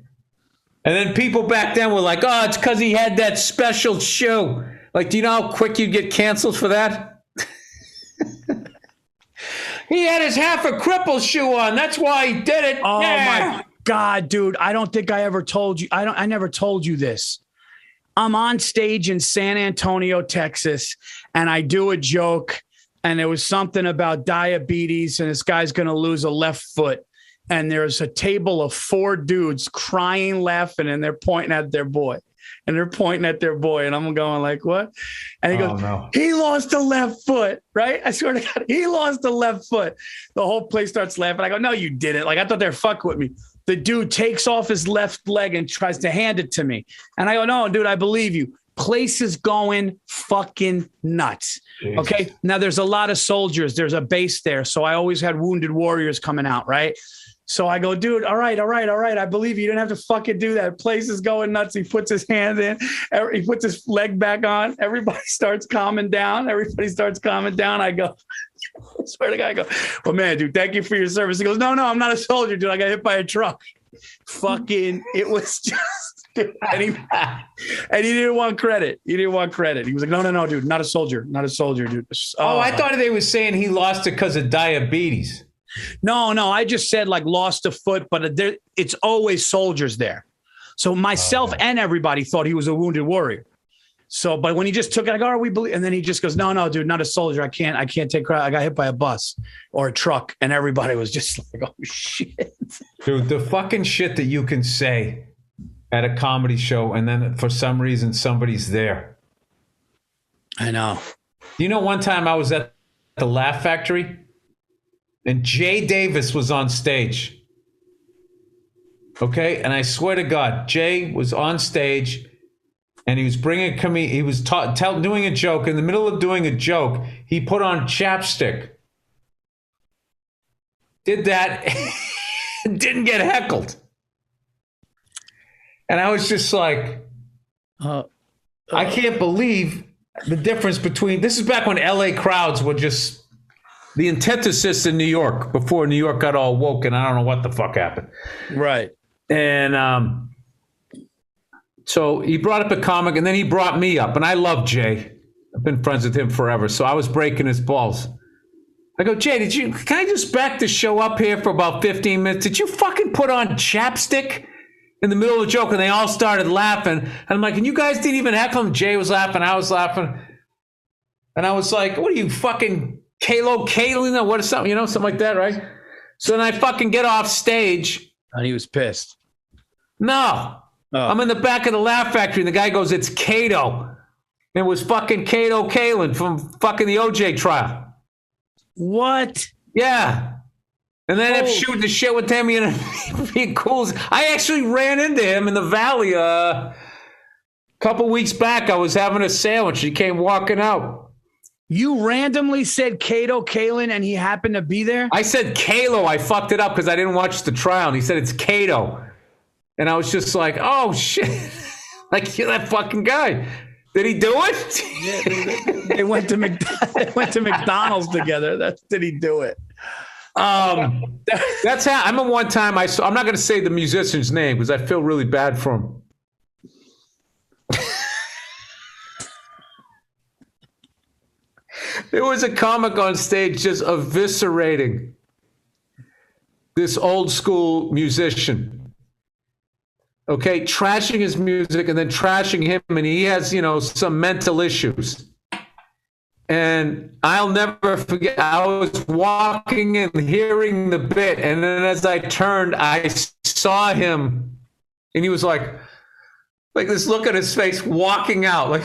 [SPEAKER 2] And then people back then were like, oh, it's because he had that special shoe. Like, do you know how quick you'd get canceled for that? He had his half a cripple shoe on. That's why he did it.
[SPEAKER 1] Oh, my God, dude. I don't think I ever told you. I never told you this. I'm on stage in San Antonio, Texas, and I do a joke. And there was something about diabetes, and this guy's going to lose a left foot. And there's a table of 4 dudes crying, laughing, and they're pointing at their boy. And I'm going like, what? And he goes, no. He lost a left foot, right? I swear to God, he lost a left foot. The whole place starts laughing. I go, no, you didn't. Like, I thought they were fucking with me. The dude takes off his left leg and tries to hand it to me. And I go, no, dude, I believe you. Place is going fucking nuts. Jeez. Okay. Now there's a lot of soldiers. There's a base there. So I always had wounded warriors coming out, right? So I go, dude, all right. I believe you didn't have to fucking do that. Place is going nuts. He puts his hand in. He puts his leg back on. Everybody starts calming down. I go, I swear to God, I go, well, man, dude, thank you for your service. He goes, no, I'm not a soldier, dude. I got hit by a truck. Fucking, it was just, dude, and he didn't want credit. He was like, no, dude, not a soldier, dude.
[SPEAKER 2] Oh, I thought they were saying he lost it because of diabetes.
[SPEAKER 1] No, I just said like lost a foot, but it's always soldiers there. So myself and everybody thought he was a wounded warrior. So, but when he just took it, I go, we believe, and then he just goes, no, dude, not a soldier. I can't take credit. I got hit by a bus or a truck, and everybody was just like, oh shit,
[SPEAKER 2] dude, the fucking shit that you can say at a comedy show, and then for some reason somebody's there.
[SPEAKER 1] I know.
[SPEAKER 2] You know, one time I was at the Laugh Factory. And Jay Davis was on stage. Okay? And I swear to God, Jay was on stage and he was bringing a comedian. He was doing a joke. In the middle of doing a joke, he put on chapstick. Did that. Didn't get heckled. And I was just like, I can't believe the difference between. This is back when LA crowds were just. The antithesis in New York, before New York got all woke, and I don't know what the fuck happened.
[SPEAKER 1] Right.
[SPEAKER 2] And so he brought up a comic, and then he brought me up. And I love Jay. I've been friends with him forever, so I was breaking his balls. I go, Jay, can I just back the show up here for about 15 minutes? Did you fucking put on chapstick in the middle of the joke? And they all started laughing. And I'm like, and you guys didn't even heckle him? Jay was laughing, I was laughing. And I was like, what are you, fucking... Kaelin or what, something like that, right? So then I fucking get off stage.
[SPEAKER 1] And he was pissed.
[SPEAKER 2] No. Oh. I'm in the back of the Laugh Factory and the guy goes, it's Kato. It was fucking Kaelin from fucking the OJ trial.
[SPEAKER 1] What?
[SPEAKER 2] Yeah. And then I'm shooting the shit with him and being cool. I actually ran into him in the valley a couple weeks back. I was having a sandwich. He came walking out.
[SPEAKER 1] You randomly said Kaelin, and he happened to be there?
[SPEAKER 2] I said Kalo. I fucked it up because I didn't watch the trial. And he said it's Kato. And I was just like, oh, shit. Like, you're that fucking guy. Did he do it?
[SPEAKER 1] Yeah, they went to McDonald's together. Did he do it?
[SPEAKER 2] That's how. I remember one time I'm not going to say the musician's name because I feel really bad for him. There was a comic on stage just eviscerating this old school musician. Okay, trashing his music and then trashing him, and he has, some mental issues. And I'll never forget, I was walking and hearing the bit, and then as I turned, I saw him, and he was like this look on his face, walking out, like...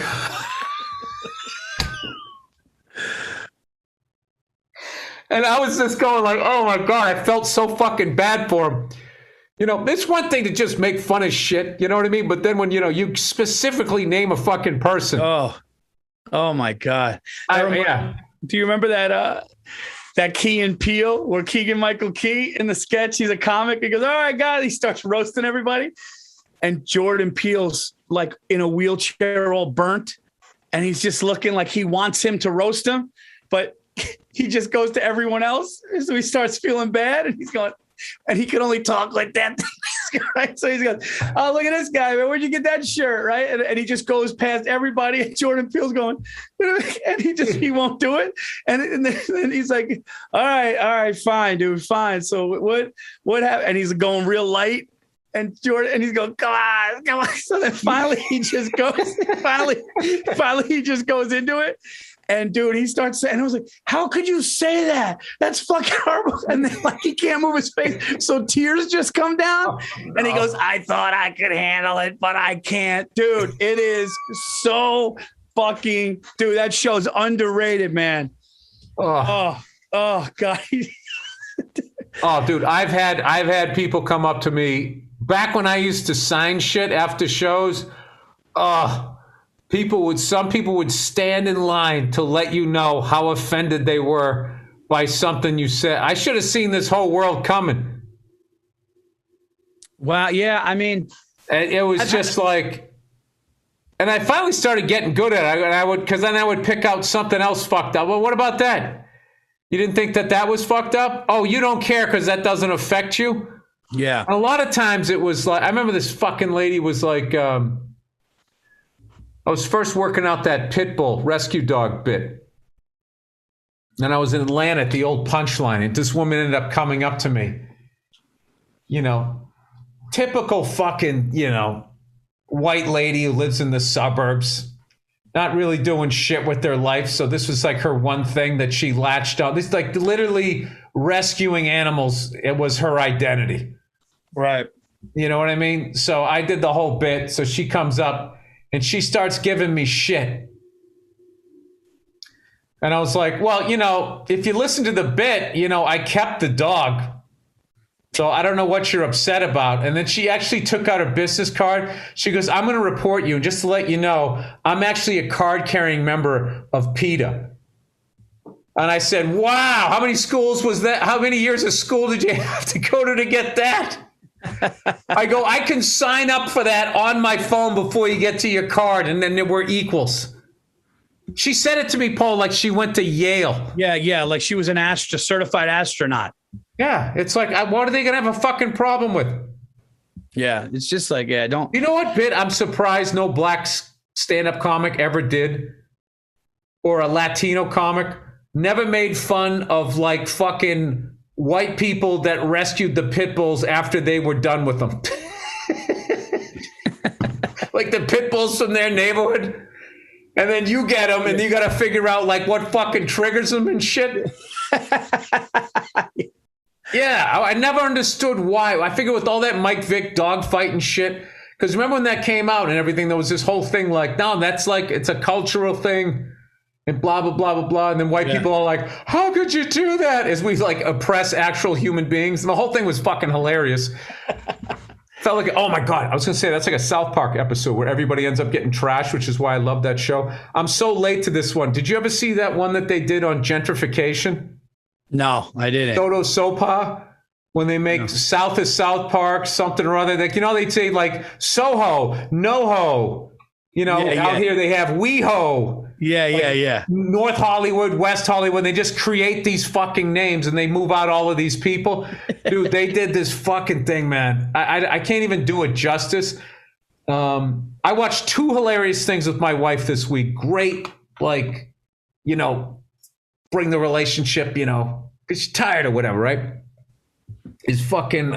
[SPEAKER 2] And I was just going like, oh my God, I felt so fucking bad for him. It's one thing to just make fun of shit, you know what I mean? But then when, you specifically name a fucking person.
[SPEAKER 1] Oh my God.
[SPEAKER 2] Yeah.
[SPEAKER 1] Do you remember that Key and Peele, where Keegan-Michael Key in the sketch, he's a comic. He goes, all right, guys. He starts roasting everybody. And Jordan Peele's like in a wheelchair all burnt. And he's just looking like he wants him to roast him. But he just goes to everyone else. So he starts feeling bad and he's going, and he can only talk like that. Right? So he's going, oh, look at this guy, man. Where'd you get that shirt? Right. And he just goes past everybody. And Jordan Peele's going, and he won't do it. And then he's like, all right, fine, dude, fine. So what happened? And he's going real light. And he's going, come on. So then finally he just goes, finally he just goes into it. And dude, he starts saying, and I was like, how could you say that? That's fucking horrible. And then like he can't move his face. So tears just come down. And he goes, I thought I could handle it, but I can't. Dude, it is so fucking, dude, that show's underrated, man. Oh God.
[SPEAKER 2] Oh, dude, I've had people come up to me back when I used to sign shit after shows. Some people would stand in line to let you know how offended they were by something you said. I should have seen this whole world coming.
[SPEAKER 1] Wow. Yeah. I mean,
[SPEAKER 2] And it was just like, and I finally started getting good at it. And I would, because then I would pick out something else fucked up. Well, what about that? You didn't think that was fucked up? Oh, you don't care because that doesn't affect you?
[SPEAKER 1] yeah.
[SPEAKER 2] And a lot of times it was like, I remember this fucking lady was like, I was first working out that pit bull rescue dog bit. And I was in Atlanta at the old Punchline. And this woman ended up coming up to me. You know, typical fucking, you know, white lady who lives in the suburbs, not really doing shit with their life. So this was like her one thing that she latched on. This like literally rescuing animals. It was her identity.
[SPEAKER 1] Right.
[SPEAKER 2] You know what I mean? So I did the whole bit. So she comes up and she starts giving me shit. And I was like, well, you know, if you listen to the bit, you know, I kept the dog. So I don't know what you're upset about. And then she actually took out her business card. She goes, I'm going to report you. And just to let you know, I'm actually a card-carrying member of PETA. And I said, wow, how many schools was that? How many years of school did you have to go to get that? I go, I can sign up for that on my phone before you get to your card. And then we're equals. She said it to me, Paul, like she went to Yale.
[SPEAKER 1] Yeah. Yeah. Like she was a certified astronaut.
[SPEAKER 2] Yeah, it's like, what are they going to have a fucking problem with?
[SPEAKER 1] Yeah, it's just like, yeah, don't.
[SPEAKER 2] You know what bit I'm surprised no black stand-up comic ever did? Or a Latino comic? Never made fun of like fucking white people that rescued the pit bulls after they were done with them. Like the pit bulls from their neighborhood. And then you get them and you got to figure out like what fucking triggers them and shit. Yeah, I never understood why. I figured with all that Mike Vick dogfight and shit, because remember when that came out and everything, there was this whole thing like, no, that's like, it's a cultural thing and blah, blah, blah, blah, blah. And then white people are like, how could you do that? As we like oppress actual human beings. And the whole thing was fucking hilarious. Felt like, oh my God, I was going to say that's like a South Park episode where everybody ends up getting trashed, which is why I love that show. I'm so late to this one. Did you ever see that one that they did on gentrification?
[SPEAKER 1] No, I didn't.
[SPEAKER 2] Toto Sopa, when they make South is South Park, something or other. Like, you know, they'd say like Soho, NoHo. You know, out here they have WeHo.
[SPEAKER 1] Yeah.
[SPEAKER 2] North Hollywood, West Hollywood. They just create these fucking names and they move out all of these people. Dude, they did this fucking thing, man. I can't even do it justice. I watched two hilarious things with my wife this week. Great, like, you know, bring the relationship, you know, because she's tired or whatever, right? Is fucking,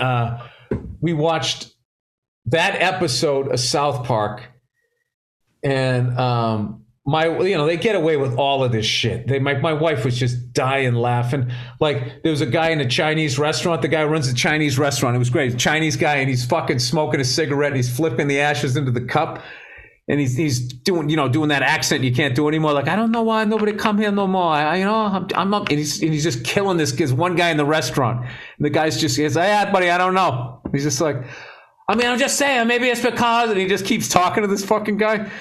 [SPEAKER 2] we watched that episode of South Park and they get away with all of this shit. My wife was just dying laughing. Like there was a guy in a Chinese restaurant. The guy who runs the Chinese restaurant. It was great. Chinese guy, and he's fucking smoking a cigarette and he's flipping the ashes into the cup. And he's doing that accent you can't do anymore. Like, I don't know why nobody come here no more. I'm up. And he's just killing this. There's one guy in the restaurant. And the guy's just, he's like, yeah, buddy, I don't know. He's just like, I mean, I'm just saying, maybe it's because, and he just keeps talking to this fucking guy.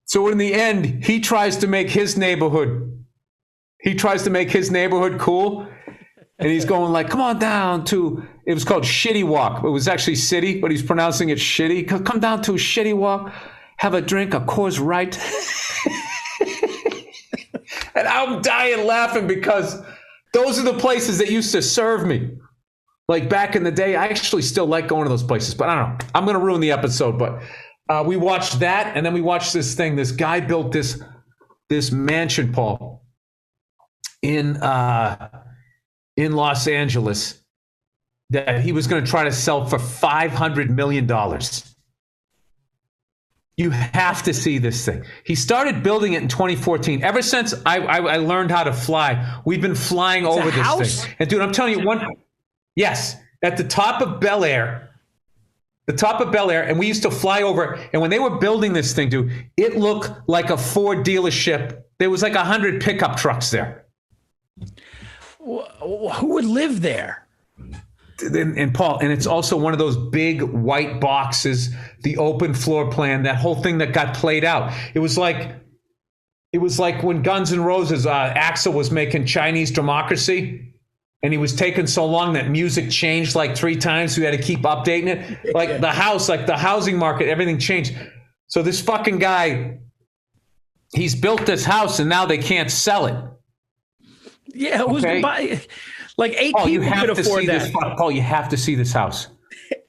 [SPEAKER 2] So in the end, he tries to make his neighborhood cool. And he's going like, come on down to, it was called Shitty Walk. It was actually City, but he's pronouncing it Shitty. Come down to Shitty Walk. Have a drink, of course, right? And I'm dying laughing because those are the places that used to serve me. Like back in the day, I actually still like going to those places, but I don't know. I'm going to ruin the episode, but we watched that, and then we watched this thing. This guy built this mansion, Paul, in Los Angeles that he was going to try to sell for $500 million. You have to see this thing. He started building it in 2014. Ever since I learned how to fly, we've been flying over this thing. And dude, I'm telling you, at the top of Bel Air, and we used to fly over. And when they were building this thing, dude, it looked like a Ford dealership. There was like 100 pickup trucks there.
[SPEAKER 1] Who would live there?
[SPEAKER 2] And Paul, and it's also one of those big white boxes, the open floor plan, that whole thing that got played out. It was like when Guns N' Roses, Axl was making Chinese Democracy. and he was taking so long that music changed like 3 times. So we had to keep updating it. Like the house, like the housing market, everything changed. So this fucking guy, he's built this house and now they can't sell it.
[SPEAKER 1] Yeah, who's gonna buy? Like 8 people could afford that.
[SPEAKER 2] Paul, you have to see this house.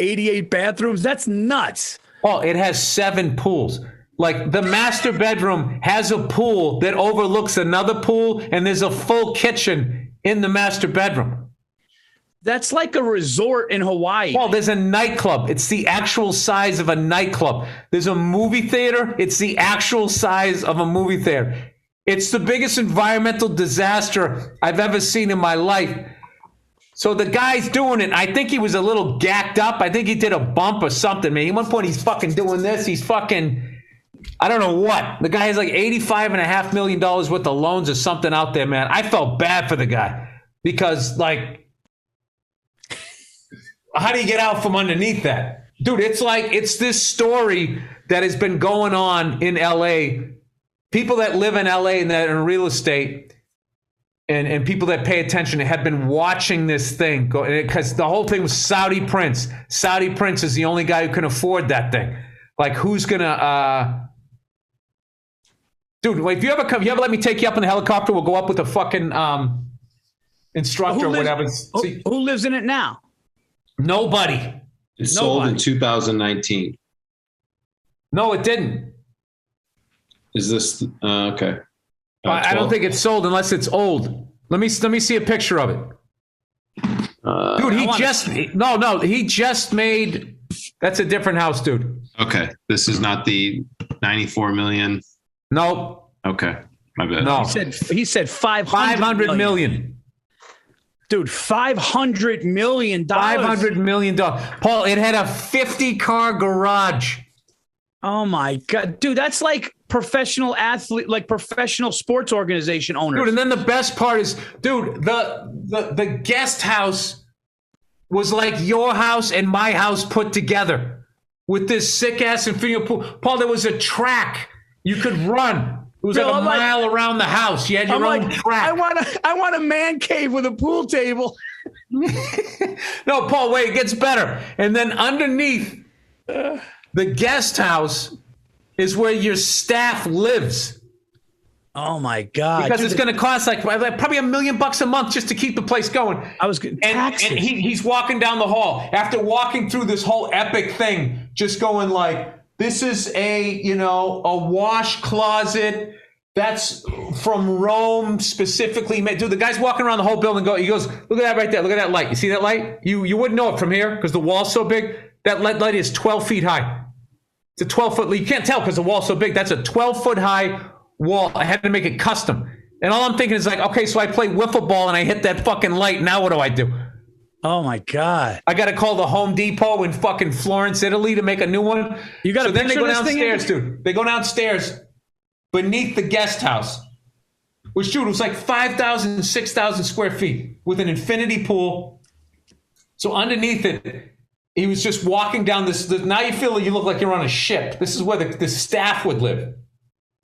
[SPEAKER 1] 88 bathrooms. That's nuts.
[SPEAKER 2] Paul, it has 7 pools. Like the master bedroom has a pool that overlooks another pool, and there's a full kitchen in the master bedroom.
[SPEAKER 1] That's like a resort in Hawaii.
[SPEAKER 2] Paul, there's a nightclub. It's the actual size of a nightclub. There's a movie theater. It's the actual size of a movie theater. It's the biggest environmental disaster I've ever seen in my life. So the guy's doing it. I think he was a little gacked up. I think he did a bump or something, man. At one point, he's fucking doing this. He's fucking, I don't know what. The guy has like $85.5 million worth of loans or something out there, man. I felt bad for the guy because, like, how do you get out from underneath that? Dude, it's like, it's this story that has been going on in LA. People that live in LA and that are in real estate and people that pay attention have been watching this thing go, because the whole thing was Saudi Prince. Saudi Prince is the only guy who can afford that thing. Like, who's gonna dude, if you ever come, you ever let me take you up in the helicopter, we'll go up with a fucking instructor or whatever.
[SPEAKER 1] Who lives in it now?
[SPEAKER 2] Nobody.
[SPEAKER 3] It sold in 2019.
[SPEAKER 2] No, it didn't.
[SPEAKER 3] Is this okay?
[SPEAKER 2] I don't think it's sold unless it's old. Let me see a picture of it. Dude, he just made. That's a different house, dude.
[SPEAKER 3] Okay, this is not the 94 million.
[SPEAKER 2] Nope.
[SPEAKER 3] Okay, my bad.
[SPEAKER 2] No,
[SPEAKER 1] he said 500
[SPEAKER 2] million.
[SPEAKER 1] Dude, $500 million.
[SPEAKER 2] $500 million. Paul, it had a 50-car garage.
[SPEAKER 1] Oh my God, dude, that's like professional athlete, like professional sports organization owners.
[SPEAKER 2] Dude, and then the best part is, dude, the guest house was like your house and my house put together with this sick ass infinity pool. Paul, there was a track you could run. It was like a mile around the house. You had your own track.
[SPEAKER 1] I want a man cave with a pool table.
[SPEAKER 2] No, Paul, wait, it gets better. And then underneath the guest house is where your staff lives.
[SPEAKER 1] Oh my God!
[SPEAKER 2] Because it's going to cost like probably $1 million a month just to keep the place going. And he's walking down the hall after walking through this whole epic thing, just going like, "This is a wash closet that's from Rome specifically made." Dude, the guy's walking around the whole building. He goes, "Look at that right there. Look at that light. You see that light? You wouldn't know it from here because the wall's so big. That light is 12 feet high. It's a 12-foot. You can't tell because the wall's so big. That's a 12-foot high wall. I had to make it custom. And all I'm thinking is like, okay, so I play wiffle ball and I hit that fucking light. Now what do I do?
[SPEAKER 1] Oh my God!
[SPEAKER 2] I got to call the Home Depot in fucking Florence, Italy, to make a new one.
[SPEAKER 1] You got to.
[SPEAKER 2] So then they go downstairs, dude. They go downstairs beneath the guest house, which, dude, was like 5,000, 6,000 square feet with an infinity pool. So underneath it, he was just walking down this. Now you feel like you look like you're on a ship. This is where the staff would live.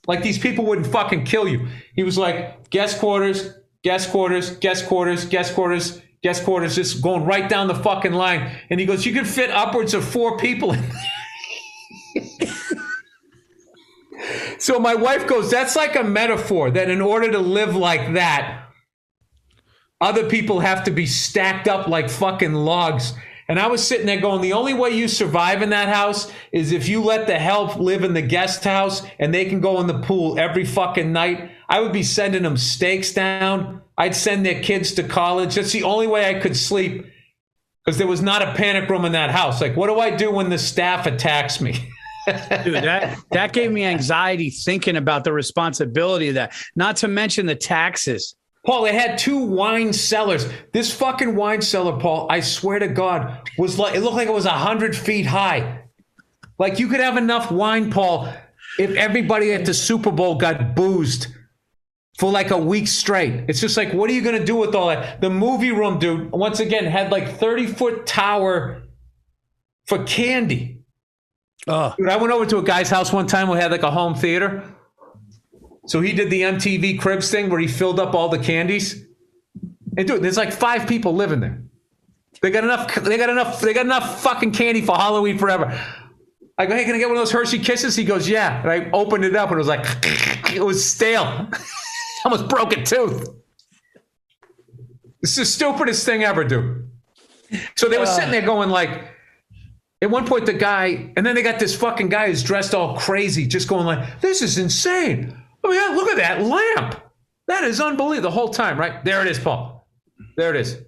[SPEAKER 2] Like these people wouldn't fucking kill you. He was like guest quarters, guest quarters, guest quarters, guest quarters, guest quarters, just going right down the fucking line. And he goes, you could fit upwards of 4 people in there. So my wife goes, that's like a metaphor that in order to live like that, other people have to be stacked up like fucking logs. And I was sitting there going, the only way you survive in that house is if you let the help live in the guest house and they can go in the pool every fucking night. I would be sending them steaks down. I'd send their kids to college. That's the only way I could sleep because there was not a panic room in that house. Like, what do I do when the staff attacks me?
[SPEAKER 1] Dude, that gave me anxiety thinking about the responsibility of that, not to mention the taxes.
[SPEAKER 2] Paul, it had 2 wine cellars. This fucking wine cellar, Paul, I swear to God, was like, it looked like it was 100 feet high. Like you could have enough wine, Paul, if everybody at the Super Bowl got boozed for like a week straight. It's just like, what are you going to do with all that? The movie room, dude, once again, had like 30-foot tower for candy.
[SPEAKER 1] Oh.
[SPEAKER 2] Dude, I went over to a guy's house one time who had like a home theater. So he did the MTV Cribs thing where he filled up all the candies. And dude, there's like 5 people living there. They got enough fucking candy for Halloween forever. I go, hey, can I get one of those Hershey Kisses? He goes, yeah. And I opened it up and it was like, it was stale. Almost broke a tooth. This is the stupidest thing ever, dude. So they were sitting there going like, at one point the guy, and then they got this fucking guy who's dressed all crazy, just going like, this is insane. Oh yeah, look at that lamp. That is unbelievable. The whole time, right? There it is, Paul. There it is.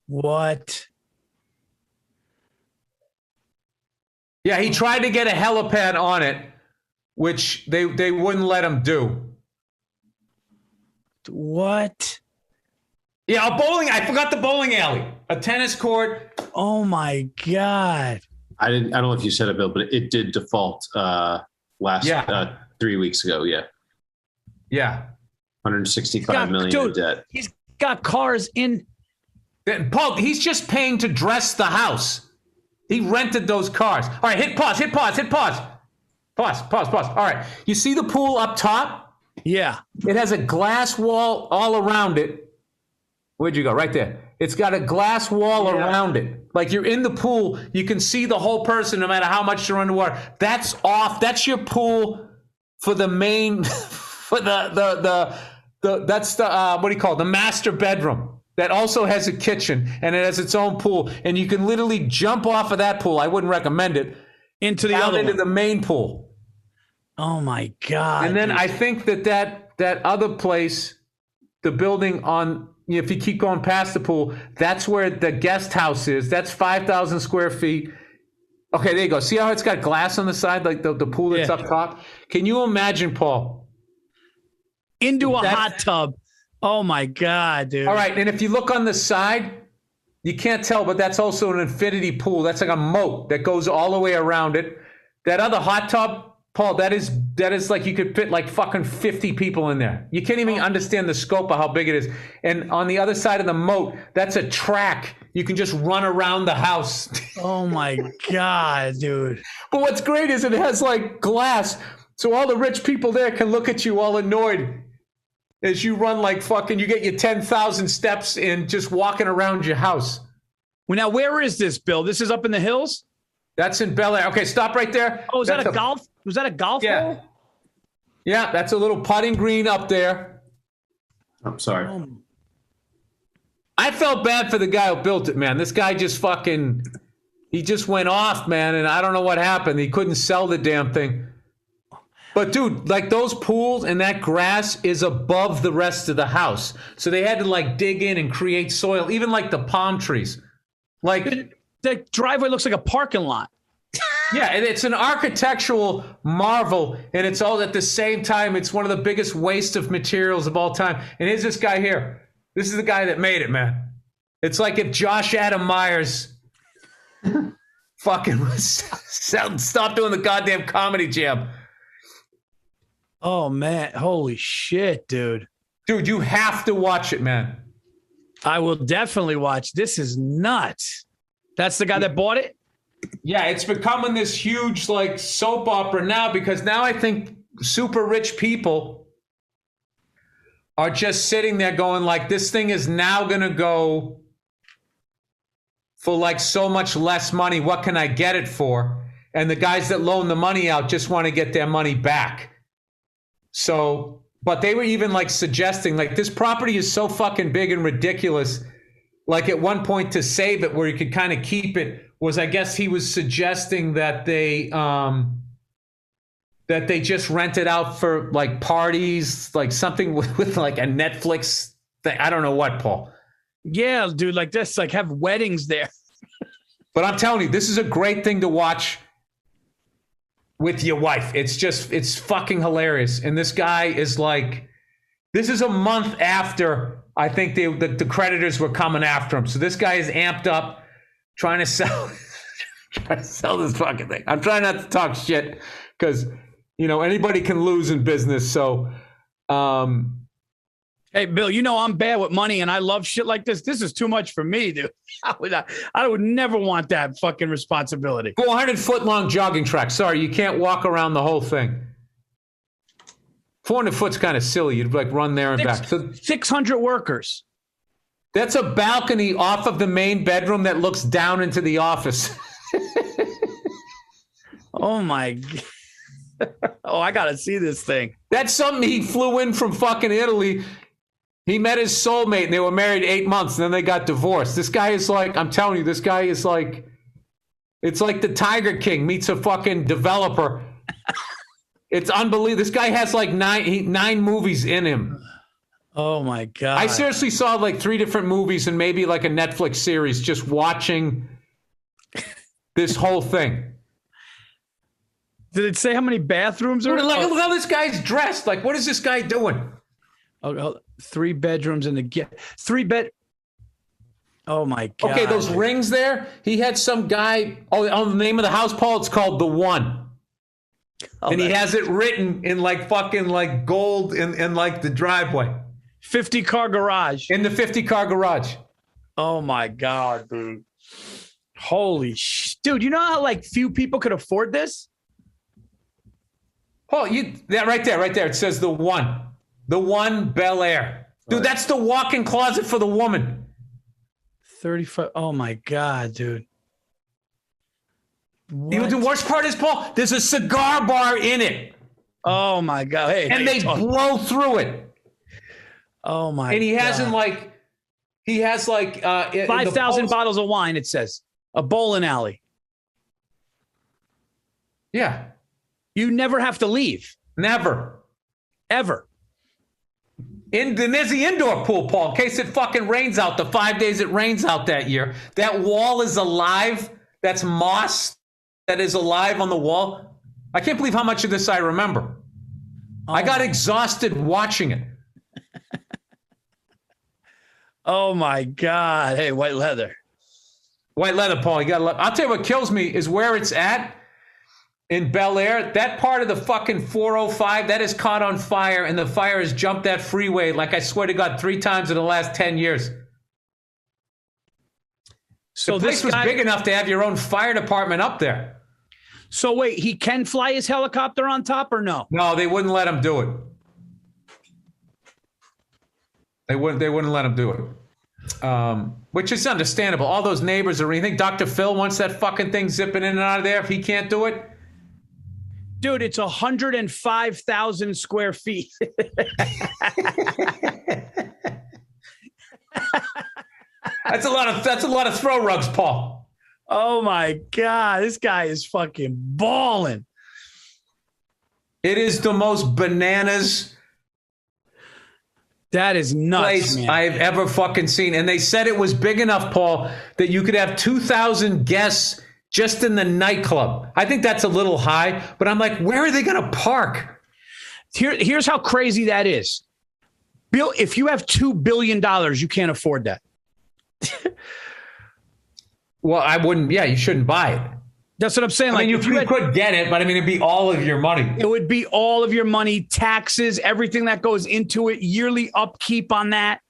[SPEAKER 1] What?
[SPEAKER 2] Yeah, he tried to get a helipad on it, which they wouldn't let him do.
[SPEAKER 1] What?
[SPEAKER 2] Yeah, a bowling. I forgot the bowling alley. A tennis court.
[SPEAKER 1] Oh my God.
[SPEAKER 3] I don't know if you said it, Bill, but it did default last 3 weeks ago. Yeah.
[SPEAKER 2] Yeah.
[SPEAKER 3] 165 million in debt.
[SPEAKER 1] He's got cars in.
[SPEAKER 2] Paul, he's just paying to dress the house. He rented those cars. All right, hit pause. Pause. All right. You see the pool up top?
[SPEAKER 1] Yeah.
[SPEAKER 2] It has a glass wall all around it. Where'd you go? Right there. It's got a glass wall around it. Like you're in the pool, you can see the whole person no matter how much you're underwater. That's off. That's your pool for the main, for that's the what do you call it? The master bedroom that also has a kitchen and it has its own pool. And you can literally jump off of that pool. I wouldn't recommend it.
[SPEAKER 1] Into the other
[SPEAKER 2] into
[SPEAKER 1] one.
[SPEAKER 2] the main pool.
[SPEAKER 1] Oh my God.
[SPEAKER 2] And then I think that other place, the building on, if you keep going past the pool, that's where the guest house is. That's 5,000 square feet. Okay, there you go. See how it's got glass on the side, like the pool that's up top? Can you imagine, Paul?
[SPEAKER 1] Into a hot tub. Oh my God, dude.
[SPEAKER 2] All right, and if you look on the side, you can't tell, but that's also an infinity pool. That's like a moat that goes all the way around it. That other hot tub, Paul, that is like you could fit like fucking 50 people in there. You can't even understand the scope of how big it is. And on the other side of the moat, that's a track. You can just run around the house.
[SPEAKER 1] Oh my God, dude.
[SPEAKER 2] But what's great is it has like glass. So all the rich people there can look at you all annoyed as you run like fucking, you get your 10,000 steps in just walking around your house.
[SPEAKER 1] Well, now where is this, Bill? This is up in the hills?
[SPEAKER 2] That's in Bel Air. Okay, stop right there.
[SPEAKER 1] Oh, is that a golf? Was that a golf hole?
[SPEAKER 2] Yeah, that's a little putting green up there.
[SPEAKER 3] I'm sorry.
[SPEAKER 2] I felt bad for the guy who built it, man. This guy just he just went off, man, and I don't know what happened. He couldn't sell the damn thing. But dude, like those pools and that grass is above the rest of the house. So they had to like dig in and create soil, even like the palm trees. Like
[SPEAKER 1] the driveway looks like a parking lot.
[SPEAKER 2] Yeah, and it's an architectural marvel, and it's all at the same time, it's one of the biggest waste of materials of all time. And here's this guy here. This is the guy that made it, man. It's like if Josh Adam Myers fucking stop doing the goddamn comedy jam.
[SPEAKER 1] Oh, man. Holy shit, dude.
[SPEAKER 2] Dude, you have to watch it, man.
[SPEAKER 1] I will definitely watch. This is nuts. That's the guy that bought it?
[SPEAKER 2] Yeah, it's becoming this huge like soap opera now because now I think super rich people are just sitting there going like, this thing is now going to go for like so much less money. What can I get it for? And the guys that loan the money out just want to get their money back. So, but they were even like suggesting like this property is so fucking big and ridiculous. Like at one point to save it where you could kind of keep it was, I guess he was suggesting that they just rent it out for like parties, like something with like a Netflix thing. I don't know what, Paul.
[SPEAKER 1] Yeah, dude, like this, like have weddings there.
[SPEAKER 2] But I'm telling you, this is a great thing to watch with your wife. It's fucking hilarious. And this guy is like, this is a month after I think the creditors were coming after him. So this guy is amped up trying to sell this fucking thing. I'm trying not to talk shit because, you know, anybody can lose in business. So,
[SPEAKER 1] hey, Bill, you know I'm bad with money and I love shit like this. This is too much for me, dude. I would never want that fucking responsibility.
[SPEAKER 2] 400-foot long jogging track. Sorry, you can't walk around the whole thing. 400 foot's kind of silly. You'd like run there and back. So
[SPEAKER 1] 600 workers.
[SPEAKER 2] That's a balcony off of the main bedroom that looks down into the office.
[SPEAKER 1] Oh my. Oh, I got to see this thing.
[SPEAKER 2] That's something he flew in from fucking Italy. He met his soulmate and they were married 8 months and then they got divorced. This guy is like, I'm telling you, this guy is like, it's like the Tiger King meets a fucking developer. It's unbelievable. This guy has like nine movies in him.
[SPEAKER 1] Oh my God.
[SPEAKER 2] I seriously saw like 3 different movies and maybe like a Netflix series just watching this whole thing.
[SPEAKER 1] Did it say how many bathrooms are?
[SPEAKER 2] Look how this guy's dressed. Like, what is this guy doing?
[SPEAKER 1] Oh, 3 bedrooms in the 3 bed. Oh my God.
[SPEAKER 2] Okay, those rings there. He had some guy. Oh, the name of the house, Paul. It's called The One. Oh, and he has it written in like fucking like gold in like the driveway.
[SPEAKER 1] 50-car garage.
[SPEAKER 2] In the 50-car garage.
[SPEAKER 1] Oh my God, dude. Holy dude, you know how like few people could afford this?
[SPEAKER 2] Paul, that right there. It says The One. The One Bel Air. Dude, that's the walk-in closet for the woman.
[SPEAKER 1] 35. Oh my God, dude.
[SPEAKER 2] What? The worst part is, Paul, there's a cigar bar in it.
[SPEAKER 1] Oh my God. Hey,
[SPEAKER 2] and they blow through it.
[SPEAKER 1] Oh my God.
[SPEAKER 2] And he has
[SPEAKER 1] 5,000 bottles of wine, it says. A bowling alley.
[SPEAKER 2] Yeah.
[SPEAKER 1] You never have to leave.
[SPEAKER 2] Never.
[SPEAKER 1] Ever.
[SPEAKER 2] Then there's the indoor pool, Paul, in case it fucking rains out. The 5 days it rains out that year. That wall is alive. That's moss that is alive on the wall. I can't believe how much of this I remember. I got exhausted watching it.
[SPEAKER 1] Oh my God. Hey, white leather.
[SPEAKER 2] White leather, Paul. I'll tell you what kills me is where it's at. In Bel Air, that part of the fucking 405, that is caught on fire, and the fire has jumped that freeway, like I swear to God, 3 times in the last 10 years. So the place was big enough to have your own fire department up there.
[SPEAKER 1] So wait, he can fly his helicopter on top or no?
[SPEAKER 2] No, they wouldn't let him do it. They wouldn't let him do it. Which is understandable. All those neighbors are. You think Dr. Phil wants that fucking thing zipping in and out of there if he can't do it?
[SPEAKER 1] Dude, it's 105,000 square feet.
[SPEAKER 2] That's a lot of throw rugs, Paul.
[SPEAKER 1] Oh my God, this guy is fucking balling.
[SPEAKER 2] It is the most bananas.
[SPEAKER 1] That is nuts,
[SPEAKER 2] place
[SPEAKER 1] man.
[SPEAKER 2] I've ever fucking seen. And they said it was big enough, Paul, that you could have 2,000 guests just in the nightclub. I think that's a little high, but I'm like, where are they going to park?
[SPEAKER 1] Here's how crazy that is. Bill, if you have $2 billion, you can't afford that.
[SPEAKER 2] Well, I wouldn't. Yeah, you shouldn't buy it.
[SPEAKER 1] That's what I'm saying.
[SPEAKER 2] I mean, you could get it, but I mean, it'd be all of your money.
[SPEAKER 1] It would be all of your money, taxes, everything that goes into it, yearly upkeep on that.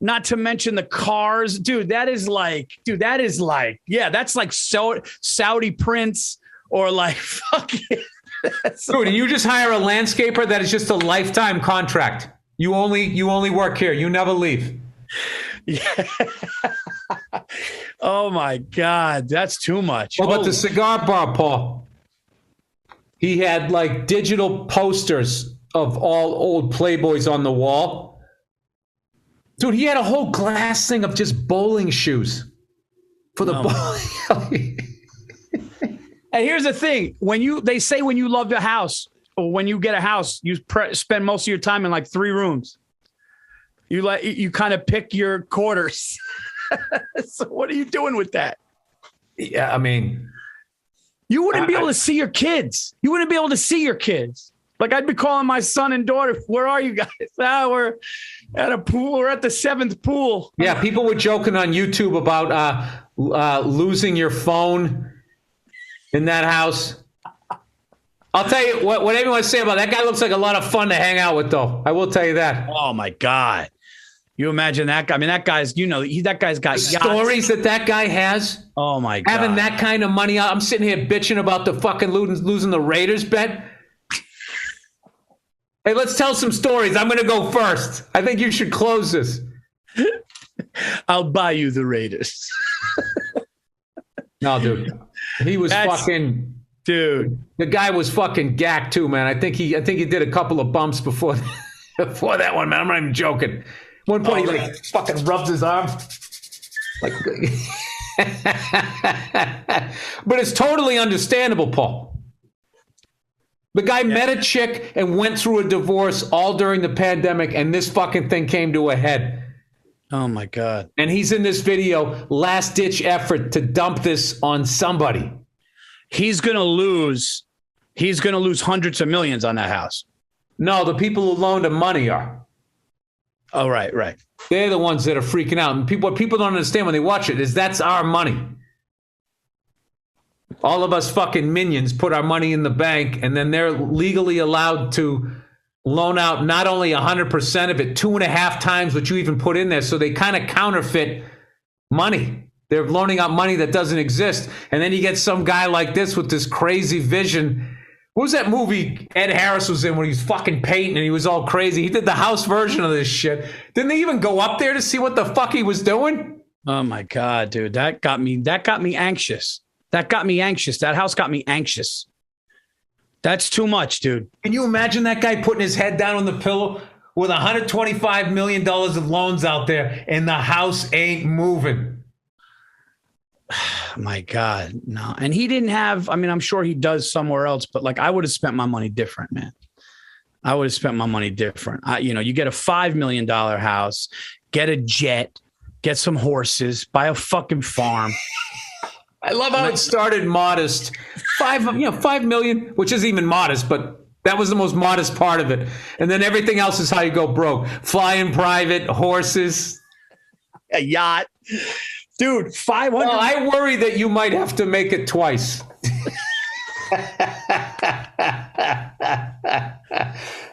[SPEAKER 1] Not to mention the cars. Dude, that's like, yeah, that's like Saudi Prince or like fucking.
[SPEAKER 2] Dude, and you just hire a landscaper that is just a lifetime contract. You only work here. You never leave.
[SPEAKER 1] Yeah. Oh my God, that's too much.
[SPEAKER 2] Well, but the cigar bar, Paul, he had like digital posters of all old Playboys on the wall. Dude, he had a whole glass thing of just bowling shoes for the bowling.
[SPEAKER 1] And here's the thing: they say when you love the house or when you get a house, you spend most of your time in like 3 rooms. You kind of pick your quarters. So what are you doing with that?
[SPEAKER 2] Yeah, I mean,
[SPEAKER 1] you wouldn't be able to see your kids. You wouldn't be able to see your kids. Like I'd be calling my son and daughter, where are you guys? We're at a pool. We're at the 7th pool.
[SPEAKER 2] Yeah, people were joking on YouTube about losing your phone in that house. I'll tell you whatever you want to say about that guy looks like a lot of fun to hang out with, though. I will tell you that.
[SPEAKER 1] Oh my God. You imagine that guy? I mean, that guy's, that guy's got
[SPEAKER 2] stories that guy has.
[SPEAKER 1] Oh my God.
[SPEAKER 2] Having that kind of money. I'm sitting here bitching about the fucking losing the Raiders bet. Hey, let's tell some stories. I'm going to go first. I think you should close this.
[SPEAKER 1] I'll buy you the Raiders.
[SPEAKER 2] No, dude. He was fucking...
[SPEAKER 1] Dude.
[SPEAKER 2] The guy was fucking gacked too, man. I think he did a couple of bumps before that one, man. I'm not even joking. One point he like fucking rubbed his arm. Like, but it's totally understandable, Paul. The guy met a chick and went through a divorce all during the pandemic, and this fucking thing came to a head.
[SPEAKER 1] Oh my God.
[SPEAKER 2] And he's in this video, last ditch effort to dump this on somebody.
[SPEAKER 1] He's going to lose hundreds of millions on that house.
[SPEAKER 2] No, the people who loaned him money are.
[SPEAKER 1] Oh, right.
[SPEAKER 2] They're the ones that are freaking out. And what people don't understand when they watch it is that's our money. All of us fucking minions put our money in the bank, and then they're legally allowed to loan out not only 100% of it, 2.5 times what you even put in there. So they kind of counterfeit money. They're loaning out money that doesn't exist. And then you get some guy like this with this crazy vision. What was that movie Ed Harris was in when he was fucking painting and he was all crazy? He did the house version of this shit. Didn't they even go up there to see what the fuck he was doing?
[SPEAKER 1] Oh my God, dude. That got me anxious. That house got me anxious. That's too much, dude.
[SPEAKER 2] Can you imagine that guy putting his head down on the pillow with $125 million of loans out there and the house ain't moving?
[SPEAKER 1] My God, no. And he didn't have, I mean, I'm sure he does somewhere else, but like I would have spent my money different, man. I would have spent my money different. You get a $5 million house, get a jet, get some horses, buy a fucking farm.
[SPEAKER 2] I love how it started modest. $5 million, which isn't even modest, but that was the most modest part of it. And then everything else is how you go broke. Flying private, horses.
[SPEAKER 1] A yacht. Dude, 500.
[SPEAKER 2] Well, I worry that you might have to make it twice. There's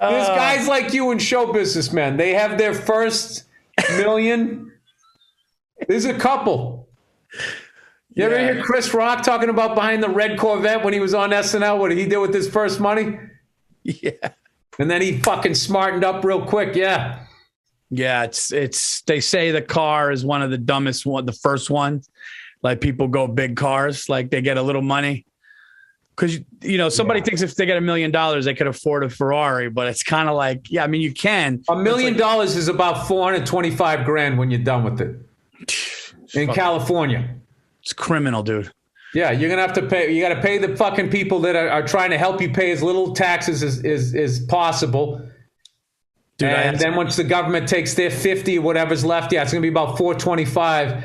[SPEAKER 2] guys like you in show business, man. They have their first million. There's a couple. You ever hear Chris Rock talking about behind the red Corvette when he was on SNL? What did he do with his first money?
[SPEAKER 1] Yeah.
[SPEAKER 2] And then he fucking smartened up real quick. Yeah.
[SPEAKER 1] Yeah, it's they say the car is one of the dumbest one, the first one. Like people go big cars, like they get a little money. Because somebody thinks if they get $1 million, they could afford a Ferrari, but it's kind of like, yeah, I mean you can.
[SPEAKER 2] $1 million is about $425,000 when you're done with it. In California.
[SPEAKER 1] It's criminal, dude.
[SPEAKER 2] Yeah, you're gonna have to pay. You got to pay the fucking people that are trying to help you pay as little taxes as possible. Dude, and then once the government takes their 50 or whatever's left, it's going to be about 425.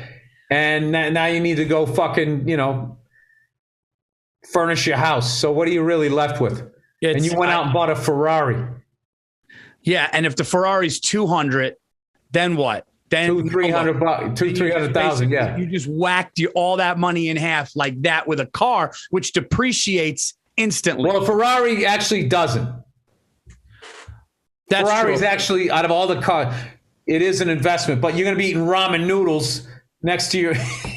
[SPEAKER 2] And now you need to go fucking, furnish your house. So what are you really left with? And you went out and bought a Ferrari.
[SPEAKER 1] Yeah. And if the Ferrari's 200, then what? Then $300,000. Yeah. You just whacked all that money in half like that with a car, which depreciates instantly.
[SPEAKER 2] Well, a Ferrari actually doesn't. Ferrari's actually, out of all the cars, it is an investment, but you're going to be eating ramen noodles next to your,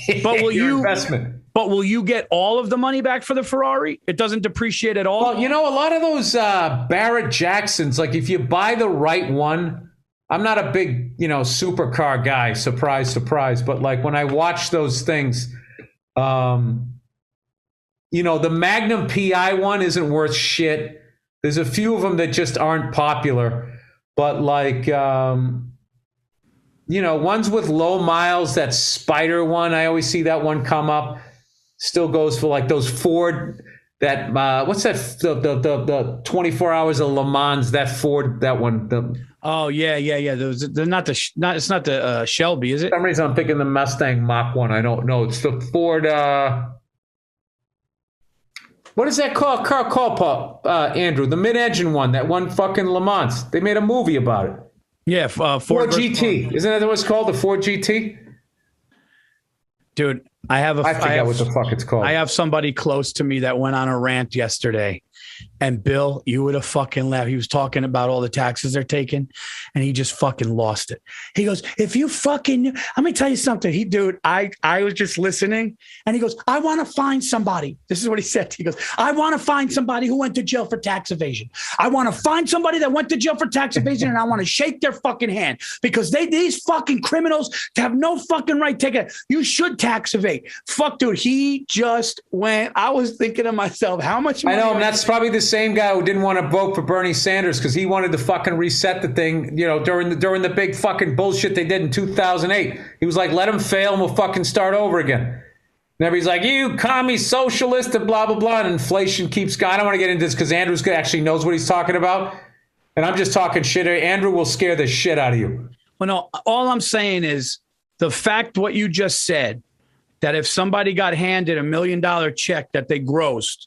[SPEAKER 2] investment.
[SPEAKER 1] But will you get all of the money back for the Ferrari? It doesn't depreciate at all?
[SPEAKER 2] Well, a lot of those Barrett Jacksons, like if you buy the right one, I'm not a big, supercar guy, surprise, surprise. But like when I watch those things, the Magnum PI one isn't worth shit. There's a few of them that just aren't popular, but like, ones with low miles, that Spider one, I always see that one come up, still goes for like those Ford, that, what's that, the 24 hours of Le Mans, that Ford, that one.
[SPEAKER 1] Oh, yeah. They're not it's not the Shelby, is it?
[SPEAKER 2] For some reason I'm thinking the Mustang Mach 1. I don't know. It's the Ford, what is that car called, Andrew? The mid-engine one, that one fucking Le Mans. They made a movie about it.
[SPEAKER 1] Yeah,
[SPEAKER 2] Ford GT. Isn't that what it's called, the Ford GT?
[SPEAKER 1] Dude, I forget
[SPEAKER 2] what the fuck it's called.
[SPEAKER 1] I have somebody close to me that went on a rant yesterday And Bill, you would have fucking laughed. He was talking about all the taxes they're taking, and he just fucking lost it. He goes, if you fucking, let me tell you something. I was just listening, and he goes, I want to find somebody. This is what he said. He goes, I want to find somebody who went to jail for tax evasion. I want to find somebody that went to jail for tax evasion, and I want to shake their fucking hand because these fucking criminals have no fucking right to take it. You should tax evade. Fuck, dude. He just went. I was thinking to myself, how much money?
[SPEAKER 2] I know, and that's probably the same guy who didn't want to vote for Bernie Sanders because he wanted to fucking reset the thing, during the big fucking bullshit they did in 2008. He was like, let him fail and we'll fucking start over again. And everybody's like, you commie socialist and blah, blah, blah. And inflation keeps going. I don't want to get into this because Andrew actually knows what he's talking about. And I'm just talking shit. Andrew will scare the shit out of you.
[SPEAKER 1] Well, no, all I'm saying is the fact what you just said, that if somebody got handed $1 million check that they grossed,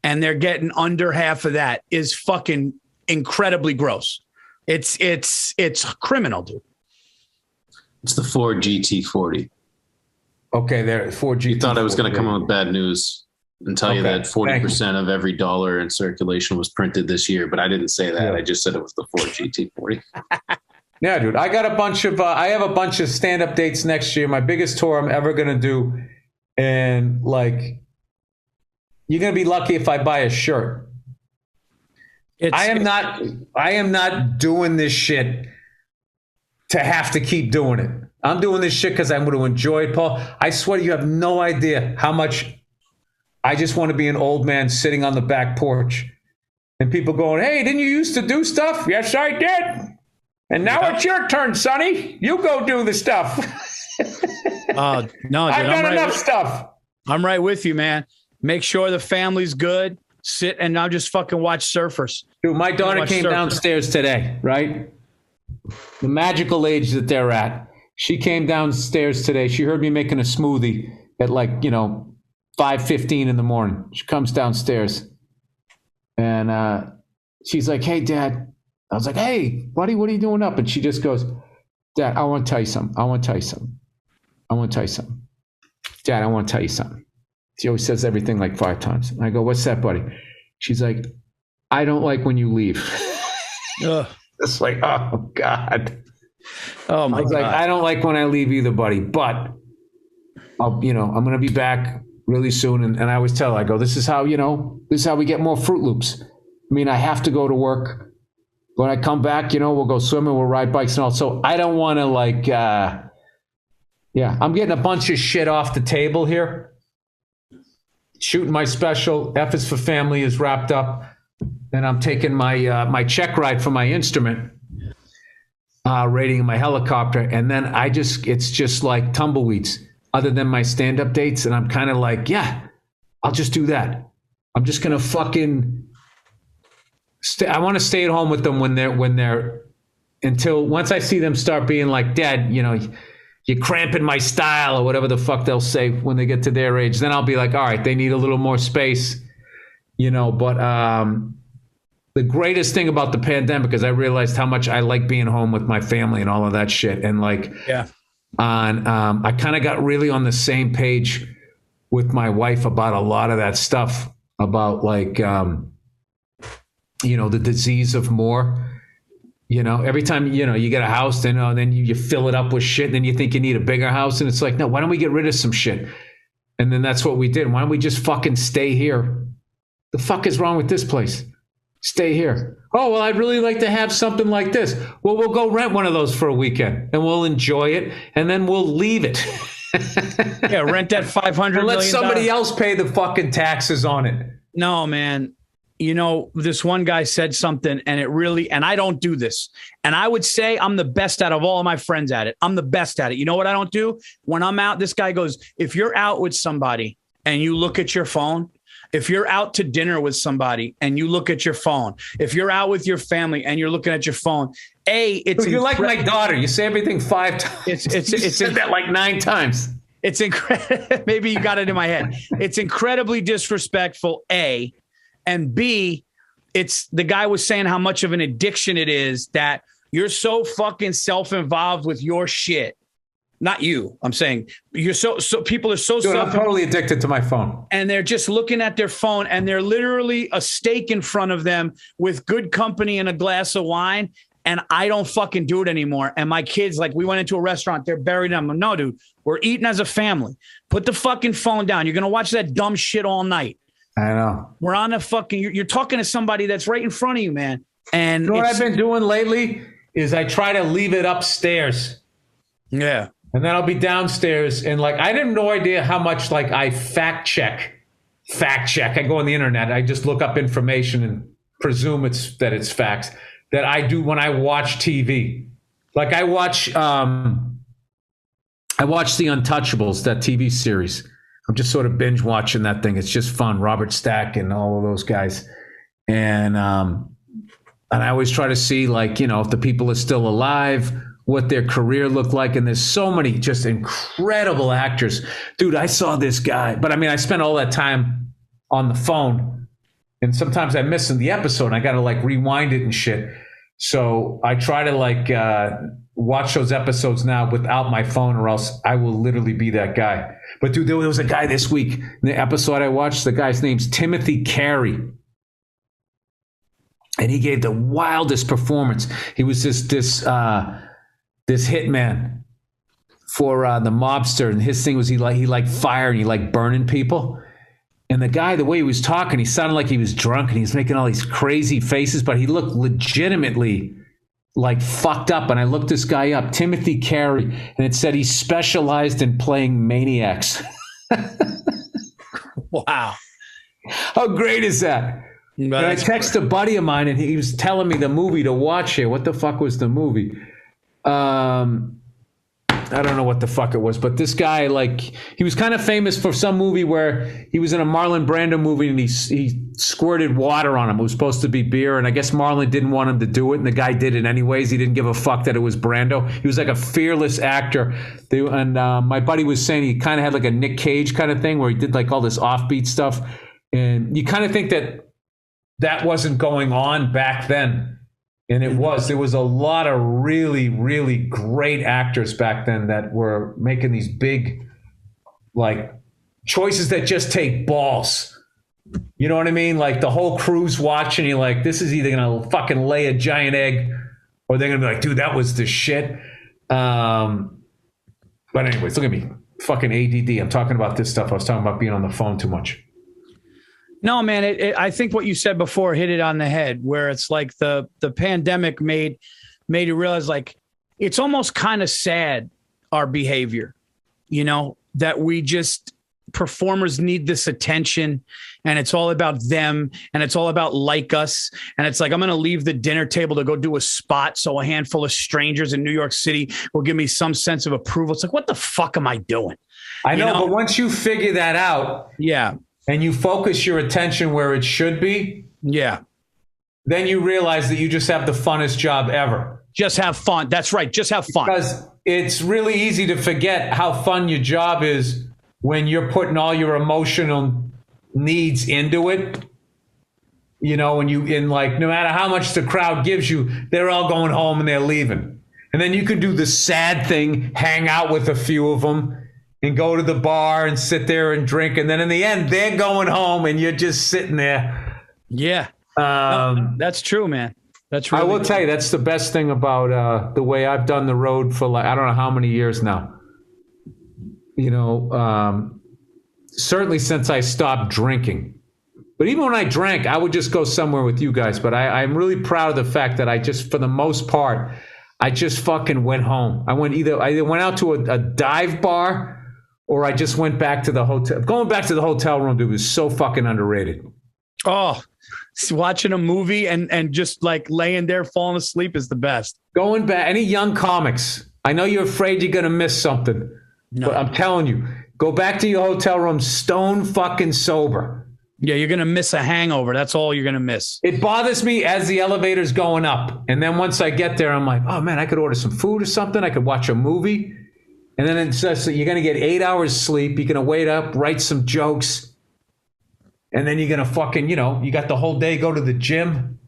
[SPEAKER 1] and they're getting under half of that is fucking incredibly gross. It's criminal, dude.
[SPEAKER 3] It's the Ford GT40.
[SPEAKER 2] Okay, there, Ford GT40.
[SPEAKER 3] You thought I was going to come up with bad news and tell you that 40% of every dollar in circulation was printed this year, but I didn't say that. Yeah. I just said it was the Ford GT40.
[SPEAKER 2] Yeah, dude. I got a bunch of I have a bunch of stand-up dates next year. My biggest tour I'm ever going to do, and like. You're going to be lucky if I buy a shirt. I am not doing this shit to have to keep doing it. I'm doing this shit because I'm going to enjoy it, Paul. I swear you have no idea how much I just want to be an old man sitting on the back porch and people going, hey, didn't you used to do stuff? Yes, I did. And now it's your turn, Sonny. You go do the stuff.
[SPEAKER 1] No, dude,
[SPEAKER 2] I've done enough stuff.
[SPEAKER 1] I'm right with you, man. Make sure the family's good. Sit and now just fucking watch surfers.
[SPEAKER 2] Dude, my daughter came downstairs today, right? The magical age that they're at. She came downstairs today. She heard me making a smoothie at 5:15 in the morning. She comes downstairs and she's like, hey, Dad. I was like, hey, buddy, what are you doing up? And she just goes, Dad, I want to tell you something. Dad, I want to tell you something. She always says everything like 5 times. And I go, what's that, buddy? She's like, I don't like when you leave. It's like, oh, God.
[SPEAKER 1] Oh, my God.
[SPEAKER 2] Like, I don't like when I leave either, buddy. But, I'm going to be back really soon. And I always tell her, I go, this is how we get more Fruit Loops. I mean, I have to go to work. When I come back, we'll go swimming, we'll ride bikes and all. So I don't want to I'm getting a bunch of shit off the table here. Shooting my special, F is for Family is wrapped up. And I'm taking my check ride for my instrument rating in my helicopter. And then it's just like tumbleweeds other than my stand-up dates. And I'm kind of like, yeah, I'll just do that. I'm just going to fucking I want to stay at home with them when they're until once I see them start being like, Dad, you're cramping my style or whatever the fuck they'll say when they get to their age. Then I'll be like, all right, they need a little more space, but the greatest thing about the pandemic is I realized how much I like being home with my family and all of that shit. And I kind of got really on the same page with my wife about a lot of that stuff about the disease of more. Every time, you get a house, then you fill it up with shit, and then you think you need a bigger house. And it's like, no, why don't we get rid of some shit? And then that's what we did. Why don't we just fucking stay here? The fuck is wrong with this place? Stay here. Oh, well, I'd really like to have something like this. Well, we'll go rent one of those for a weekend and we'll enjoy it. And then we'll leave it.
[SPEAKER 1] Yeah. Rent that $500 million.
[SPEAKER 2] Let somebody else pay the fucking taxes on it.
[SPEAKER 1] No, man. This one guy said something and I don't do this. And I would say I'm the best out of all of my friends at it. I'm the best at it. You know what I don't do? When I'm out, this guy goes, if you're out with somebody and you look at your phone, if you're out to dinner with somebody and you look at your phone, if you're out with your family and you're looking at your phone, you're
[SPEAKER 2] like my daughter. You say everything 5 times. It's said that like 9 times.
[SPEAKER 1] It's incredible. Maybe you got it in my head. It's incredibly disrespectful, A. And B, it's the guy was saying how much of an addiction it is that you're so fucking self-involved with your shit Not you. I'm saying you're so people are so
[SPEAKER 2] Dude, I'm totally addicted to my phone.
[SPEAKER 1] And they're just looking at their phone, and they're literally a steak in front of them with good company and a glass of wine. And I don't fucking do it anymore. And my kids, like, we went into a restaurant, they're buried. I'm like, no, dude, we're eating as a family. Put the fucking phone down. You're going to watch that dumb shit all night.
[SPEAKER 2] I know.
[SPEAKER 1] We're on a fucking, you're talking to somebody that's right in front of you, man. And
[SPEAKER 2] you know what I've been doing lately is I try to leave it upstairs.
[SPEAKER 1] Yeah.
[SPEAKER 2] And then I'll be downstairs, and like I have no idea how much like I fact check. I go on the internet, I just look up information and presume it's facts that I do when I watch TV. Like I watch The Untouchables, that TV series. I'm just sort of binge watching that thing. It's just fun. Robert Stack and all of those guys, and I always try to see, like, you know, if the people are still alive, what their career looked like. And there's so many just incredible actors. Dude, I saw this guy, but I mean, I spent all that time on the phone, and sometimes I miss in the episode and I got to like rewind it and shit. So I try to like watch those episodes now without my phone, or else I will literally be that guy. But dude, there was a guy this week in the episode I watched. The guy's name's Timothy Carey. And he gave the wildest performance. He was this hitman for the mobster, and his thing was he liked fire and he liked burning people. And the guy, the way he was talking, he sounded like he was drunk, and he was making all these crazy faces, but he looked legitimately like fucked up. And I looked this guy up, Timothy Carey, and it said he specialized in playing maniacs.
[SPEAKER 1] Wow.
[SPEAKER 2] How great is that? And I texted a buddy of mine, and he was telling me the movie to watch here. What the fuck was the movie? I don't know what the fuck it was, but this guy, like, he was kind of famous for some movie where he was in a Marlon Brando movie, and he squirted water on him. It was supposed to be beer, and I guess Marlon didn't want him to do it, and the guy did it anyways. He didn't give a fuck that it was Brando. He was like a fearless actor. My buddy was saying he kind of had like a Nick Cage kind of thing where he did like all this offbeat stuff, and you kind of think that wasn't going on back then. And it was. There was a lot of really, really great actors back then that were making these big, like, choices that just take balls. You know what I mean? Like, the whole crew's watching you like, this is either going to fucking lay a giant egg, or they're going to be like, dude, that was the shit. But anyways, look at me. Fucking ADD. I'm talking about this stuff. I was talking about being on the phone too much.
[SPEAKER 1] No, man, I think what you said before hit it on the head, where it's like the pandemic made you realize, like, it's almost kind of sad, our behavior, you know, that we just, performers need this attention, and it's all about them, and it's all about like us. And it's like, I'm going to leave the dinner table to go do a spot, so a handful of strangers in New York City will give me some sense of approval. It's like, what the fuck am I doing?
[SPEAKER 2] I know, but once you figure that out.
[SPEAKER 1] Yeah.
[SPEAKER 2] And you focus your attention where it should be,
[SPEAKER 1] yeah,
[SPEAKER 2] then you realize that you just have the funnest job ever.
[SPEAKER 1] Just have fun. That's right. Just have fun.
[SPEAKER 2] Because it's really easy to forget how fun your job is when you're putting all your emotional needs into it. You know, when like, no matter how much the crowd gives you, they're all going home and they're leaving. And then you can do the sad thing, hang out with a few of them, and go to the bar and sit there and drink. And then in the end, they're going home and you're just sitting there.
[SPEAKER 1] Yeah. No, that's true, man. That's really
[SPEAKER 2] I will tell you, that's the best thing about the way I've done the road for, like, I don't know how many years now. You know, certainly since I stopped drinking. But even when I drank, I would just go somewhere with you guys. But I'm really proud of the fact that I just, for the most part, I just fucking went home. I either went out to a dive bar, or I just went back to the hotel. Going back to the hotel room, dude, was so fucking underrated.
[SPEAKER 1] Oh, watching a movie and just like laying there falling asleep is the best.
[SPEAKER 2] Going back, any young comics, I know you're afraid you're going to miss something. No. But I'm telling you, go back to your hotel room stone fucking sober.
[SPEAKER 1] Yeah, you're going to miss a hangover. That's all you're going to miss.
[SPEAKER 2] It bothers me as the elevator's going up. And then once I get there, I'm like, oh, man, I could order some food or something. I could watch a movie. And then it says that you're going to get 8 hours sleep. You're going to wait up, write some jokes. And then you're going to fucking, you know, you got the whole day, go to the gym.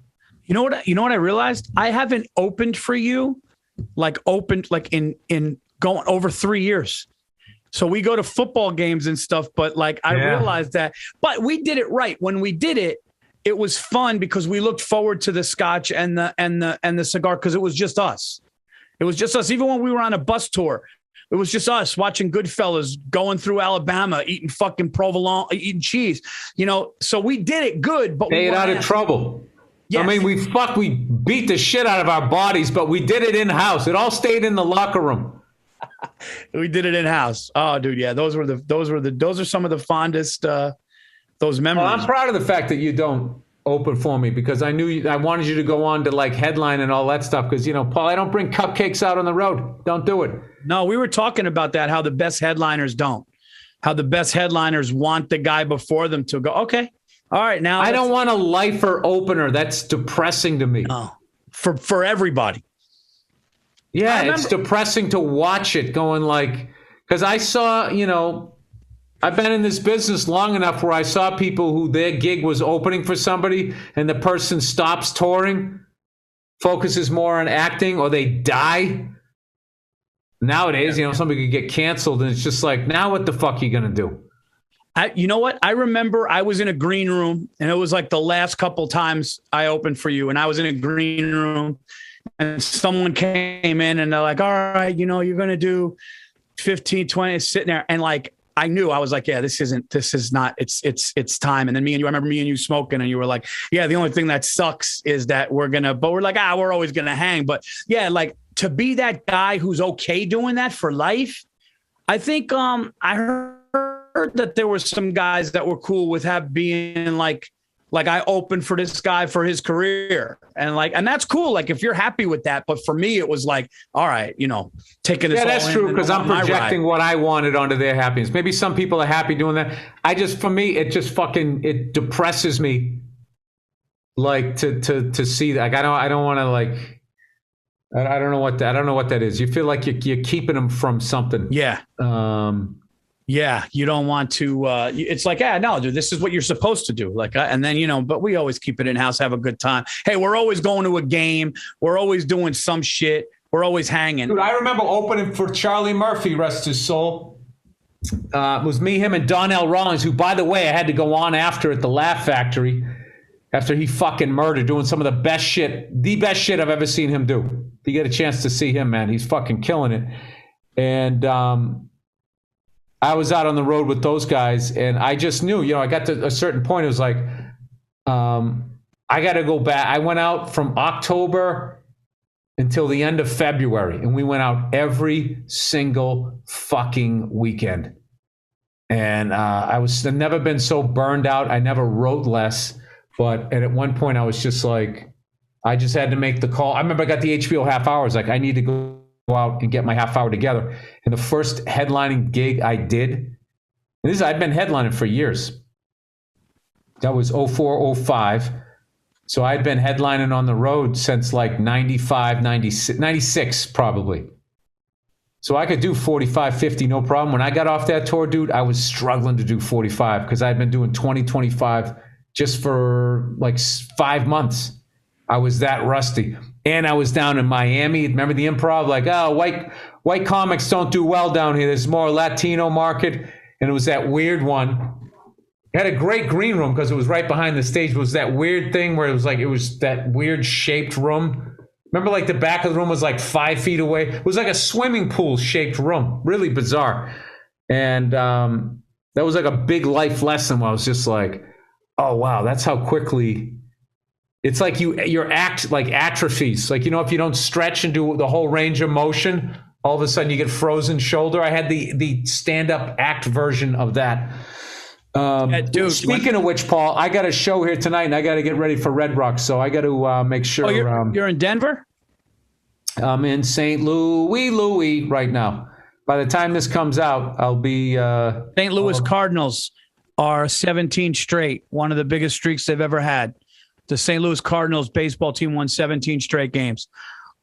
[SPEAKER 1] You know what I realized? I haven't opened for you, like in going over 3 years. So we go to football games and stuff, but like I realized that, but we did it right. When we did it, it was fun because we looked forward to the scotch and the cigar because it was just us. It was just us. Even when we were on a bus tour, it was just us watching Goodfellas, going through Alabama, eating fucking provolone, eating cheese, you know. So we did it good, but
[SPEAKER 2] stayed out of trouble. Yes. I mean, we beat the shit out of our bodies, but we did it in house. It all stayed in the locker room.
[SPEAKER 1] We did it in house. Oh, dude, yeah, those are some of the fondest those memories.
[SPEAKER 2] Well, I'm proud of the fact that you don't open for me because I knew I wanted you to go on to like headline and all that stuff because, you know, Paul, I don't bring cupcakes out on the road. Don't do it.
[SPEAKER 1] No, we were talking about that, how the best headliners don't. How the best headliners want the guy before them to go, okay, all right, now.
[SPEAKER 2] I don't want a lifer opener. That's depressing to me.
[SPEAKER 1] No, for everybody.
[SPEAKER 2] Yeah, it's depressing to watch it going like, because I saw, you know, I've been in this business long enough where I saw people who their gig was opening for somebody and the person stops touring, focuses more on acting, or they die. Nowadays, you know, somebody could get canceled and it's just like, now what the fuck are you going to do?
[SPEAKER 1] You know what? I remember I was in a green room and it was like the last couple times I opened for you and I was in a green room and someone came in and they're like, all right, you know, you're going to do 15, 20 sitting there. And like, I knew, I was like, yeah, this is not, it's time. And then I remember me and you smoking and you were like, yeah, the only thing that sucks is that we're like, we're always going to hang. But yeah, like to be that guy who's okay doing that for life. I think I heard that there were some guys that were cool with being like I opened for this guy for his career and that's cool. Like if you're happy with that, but for me, it was like, all right, you know, taking this.
[SPEAKER 2] Yeah, that's true. Cause I'm projecting what I wanted onto their happiness. Maybe some people are happy doing that. For me, it just it depresses me. Like to see that. Like, I don't want to like, I don't know what that is. You feel like you're keeping them from something.
[SPEAKER 1] Yeah. Yeah, you don't want to. It's like, no, dude, this is what you're supposed to do. Like, and then, you know, but we always keep it in house, have a good time. Hey, we're always going to a game. We're always doing some shit. We're always hanging.
[SPEAKER 2] Dude, I remember opening for Charlie Murphy, rest his soul. It was me, him, and Donnell Rawlings, who, by the way, I had to go on after at the Laugh Factory after he fucking murdered, doing some of the best shit I've ever seen him do. If you get a chance to see him, man, he's fucking killing it. And I was out on the road with those guys, and I just knew, you know, I got to a certain point. It was like, I got to go back. I went out from October until the end of February, and we went out every single fucking weekend. And I've never been so burned out. I never wrote less, and at one point I was just like, I just had to make the call. I remember I got the HBO half hour. I was like, I need to go out and get my half hour together. And the first headlining gig I did, and I'd been headlining for years. That was 04, 05. So I'd been headlining on the road since like 95, 96 probably. So I could do 45, 50, no problem. When I got off that tour, dude, I was struggling to do 45 because I'd been doing 20, 25 just for like 5 months. I was that rusty. And I was down in Miami. Remember the Improv? Like, oh, white comics don't do well down here. There's more Latino market. And it was that weird one. It had a great green room because it was right behind the stage. It was that weird thing where it was that weird shaped room. Remember, like the back of the room was like 5 feet away. It was like a swimming pool shaped room. Really bizarre. And that was like a big life lesson where I was just like, oh, wow, that's how quickly... It's like your act like atrophies. Like, you know, if you don't stretch and do the whole range of motion, all of a sudden you get frozen shoulder. I had the stand-up act version of that. Dude, speaking of which, Paul, I got a show here tonight and I got to get ready for Red Rocks. So I got to make sure.
[SPEAKER 1] Oh, you're in Denver?
[SPEAKER 2] I'm in St. Louis right now. By the time this comes out, I'll be...
[SPEAKER 1] St. Louis Cardinals are 17 straight, one of the biggest streaks they've ever had. The St. Louis Cardinals baseball team won 17 straight games.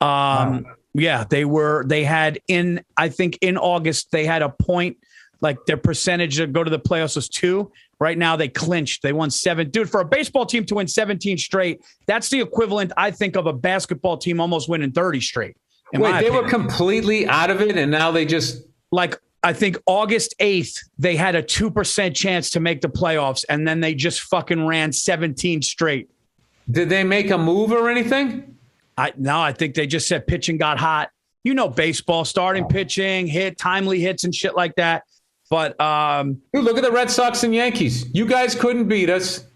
[SPEAKER 2] Wow.
[SPEAKER 1] Yeah, I think in August, they had a point, like their percentage to go to the playoffs was 2. Right now they clinched. They won 7. Dude, for a baseball team to win 17 straight, that's the equivalent, I think, of a basketball team almost winning 30 straight.
[SPEAKER 2] Wait, they were completely out of it, and now they just
[SPEAKER 1] like. I think August 8th, they had a 2% chance to make the playoffs, and then they just fucking ran 17 straight.
[SPEAKER 2] Did they make a move or anything?
[SPEAKER 1] No, I think they just said pitching got hot. You know, baseball, starting pitching, timely hits and shit like that. But
[SPEAKER 2] dude, look at the Red Sox and Yankees. You guys couldn't beat us,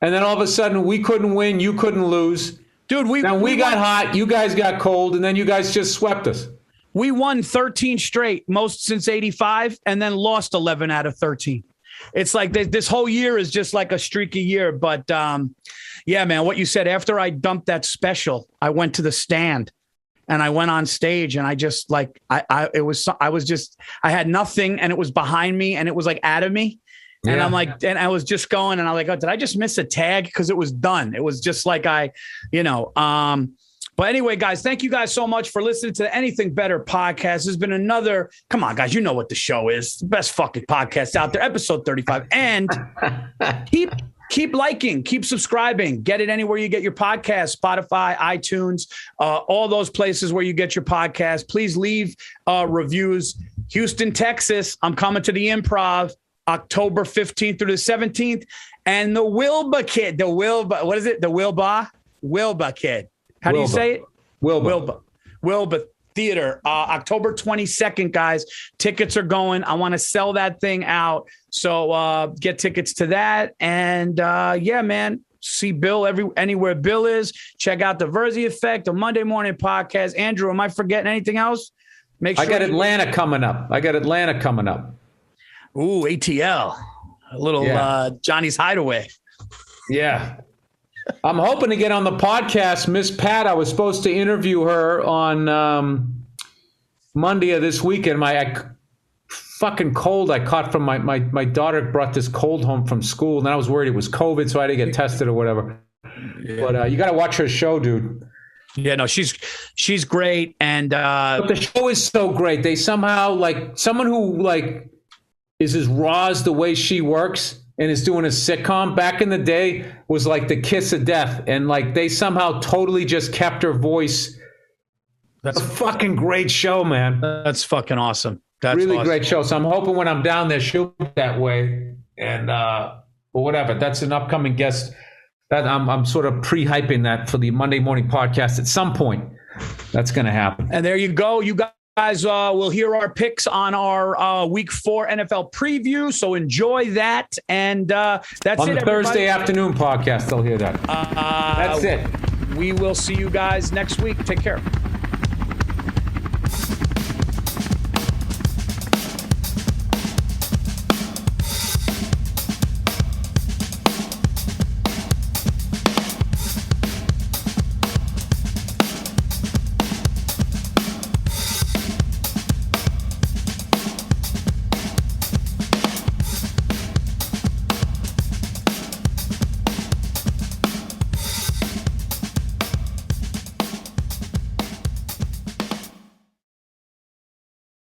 [SPEAKER 2] and then all of a sudden we couldn't win, you couldn't lose.
[SPEAKER 1] Dude, we
[SPEAKER 2] got hot, you guys got cold, and then you guys just swept us.
[SPEAKER 1] We won 13 straight, most since 85, and then lost 11 out of 13. It's like this whole year is just like a streaky year. But yeah, man, what you said, after I dumped that special, I went to the stand and I went on stage and I just like, I had nothing and it was behind me and it was like out of me. And yeah. I'm like, and I was just going and I'm like, oh, did I just miss a tag? Because it was done. It was just like But anyway, guys, thank you guys so much for listening to the Anything Better podcast. There's been another, come on, guys, you know what the show is. The best fucking podcast out there, episode 35. And keep liking, keep subscribing. Get it anywhere you get your podcast, Spotify, iTunes, all those places where you get your podcast. Please leave reviews. Houston, Texas, I'm coming to the Improv October 15th through the 17th. And the Wilbur Kid, what is it? The Wilbur Kid. How do you say it? Wilbur Theater, October 22nd, guys. Tickets are going. I want to sell that thing out. So get tickets to that. And yeah, man, see Bill anywhere Bill is. Check out the Virzi Effect, the Monday Morning Podcast. Andrew, am I forgetting anything else? Make sure
[SPEAKER 2] I got Atlanta coming up.
[SPEAKER 1] Ooh, ATL. A little Johnny's Hideaway.
[SPEAKER 2] Yeah. I'm hoping to get on the podcast. Miss Pat, I was supposed to interview her on Monday of this weekend. My fucking cold I caught from my daughter brought this cold home from school, and then I was worried it was COVID, so I had to get tested or whatever. Yeah. But you got to watch her show, dude.
[SPEAKER 1] Yeah, no, she's great, and
[SPEAKER 2] but the show is so great. They somehow like someone who like is as raw as the way she works and is doing a sitcom back in the day was like the kiss of death. And like they somehow totally just kept her voice. That's a fucking great show, man.
[SPEAKER 1] That's fucking awesome. That's
[SPEAKER 2] really
[SPEAKER 1] awesome.
[SPEAKER 2] Great show. So I'm hoping when I'm down there, she'll be that way. And or whatever. That's an upcoming guest that I'm sort of pre-hyping that for the Monday Morning Podcast at some point. That's going to happen.
[SPEAKER 1] And there you go. You guys will hear our picks on our Week 4 NFL preview, so enjoy that. And that's
[SPEAKER 2] on
[SPEAKER 1] it.
[SPEAKER 2] On the Thursday afternoon podcast, they'll hear that. That's it.
[SPEAKER 1] We will see you guys next week. Take care.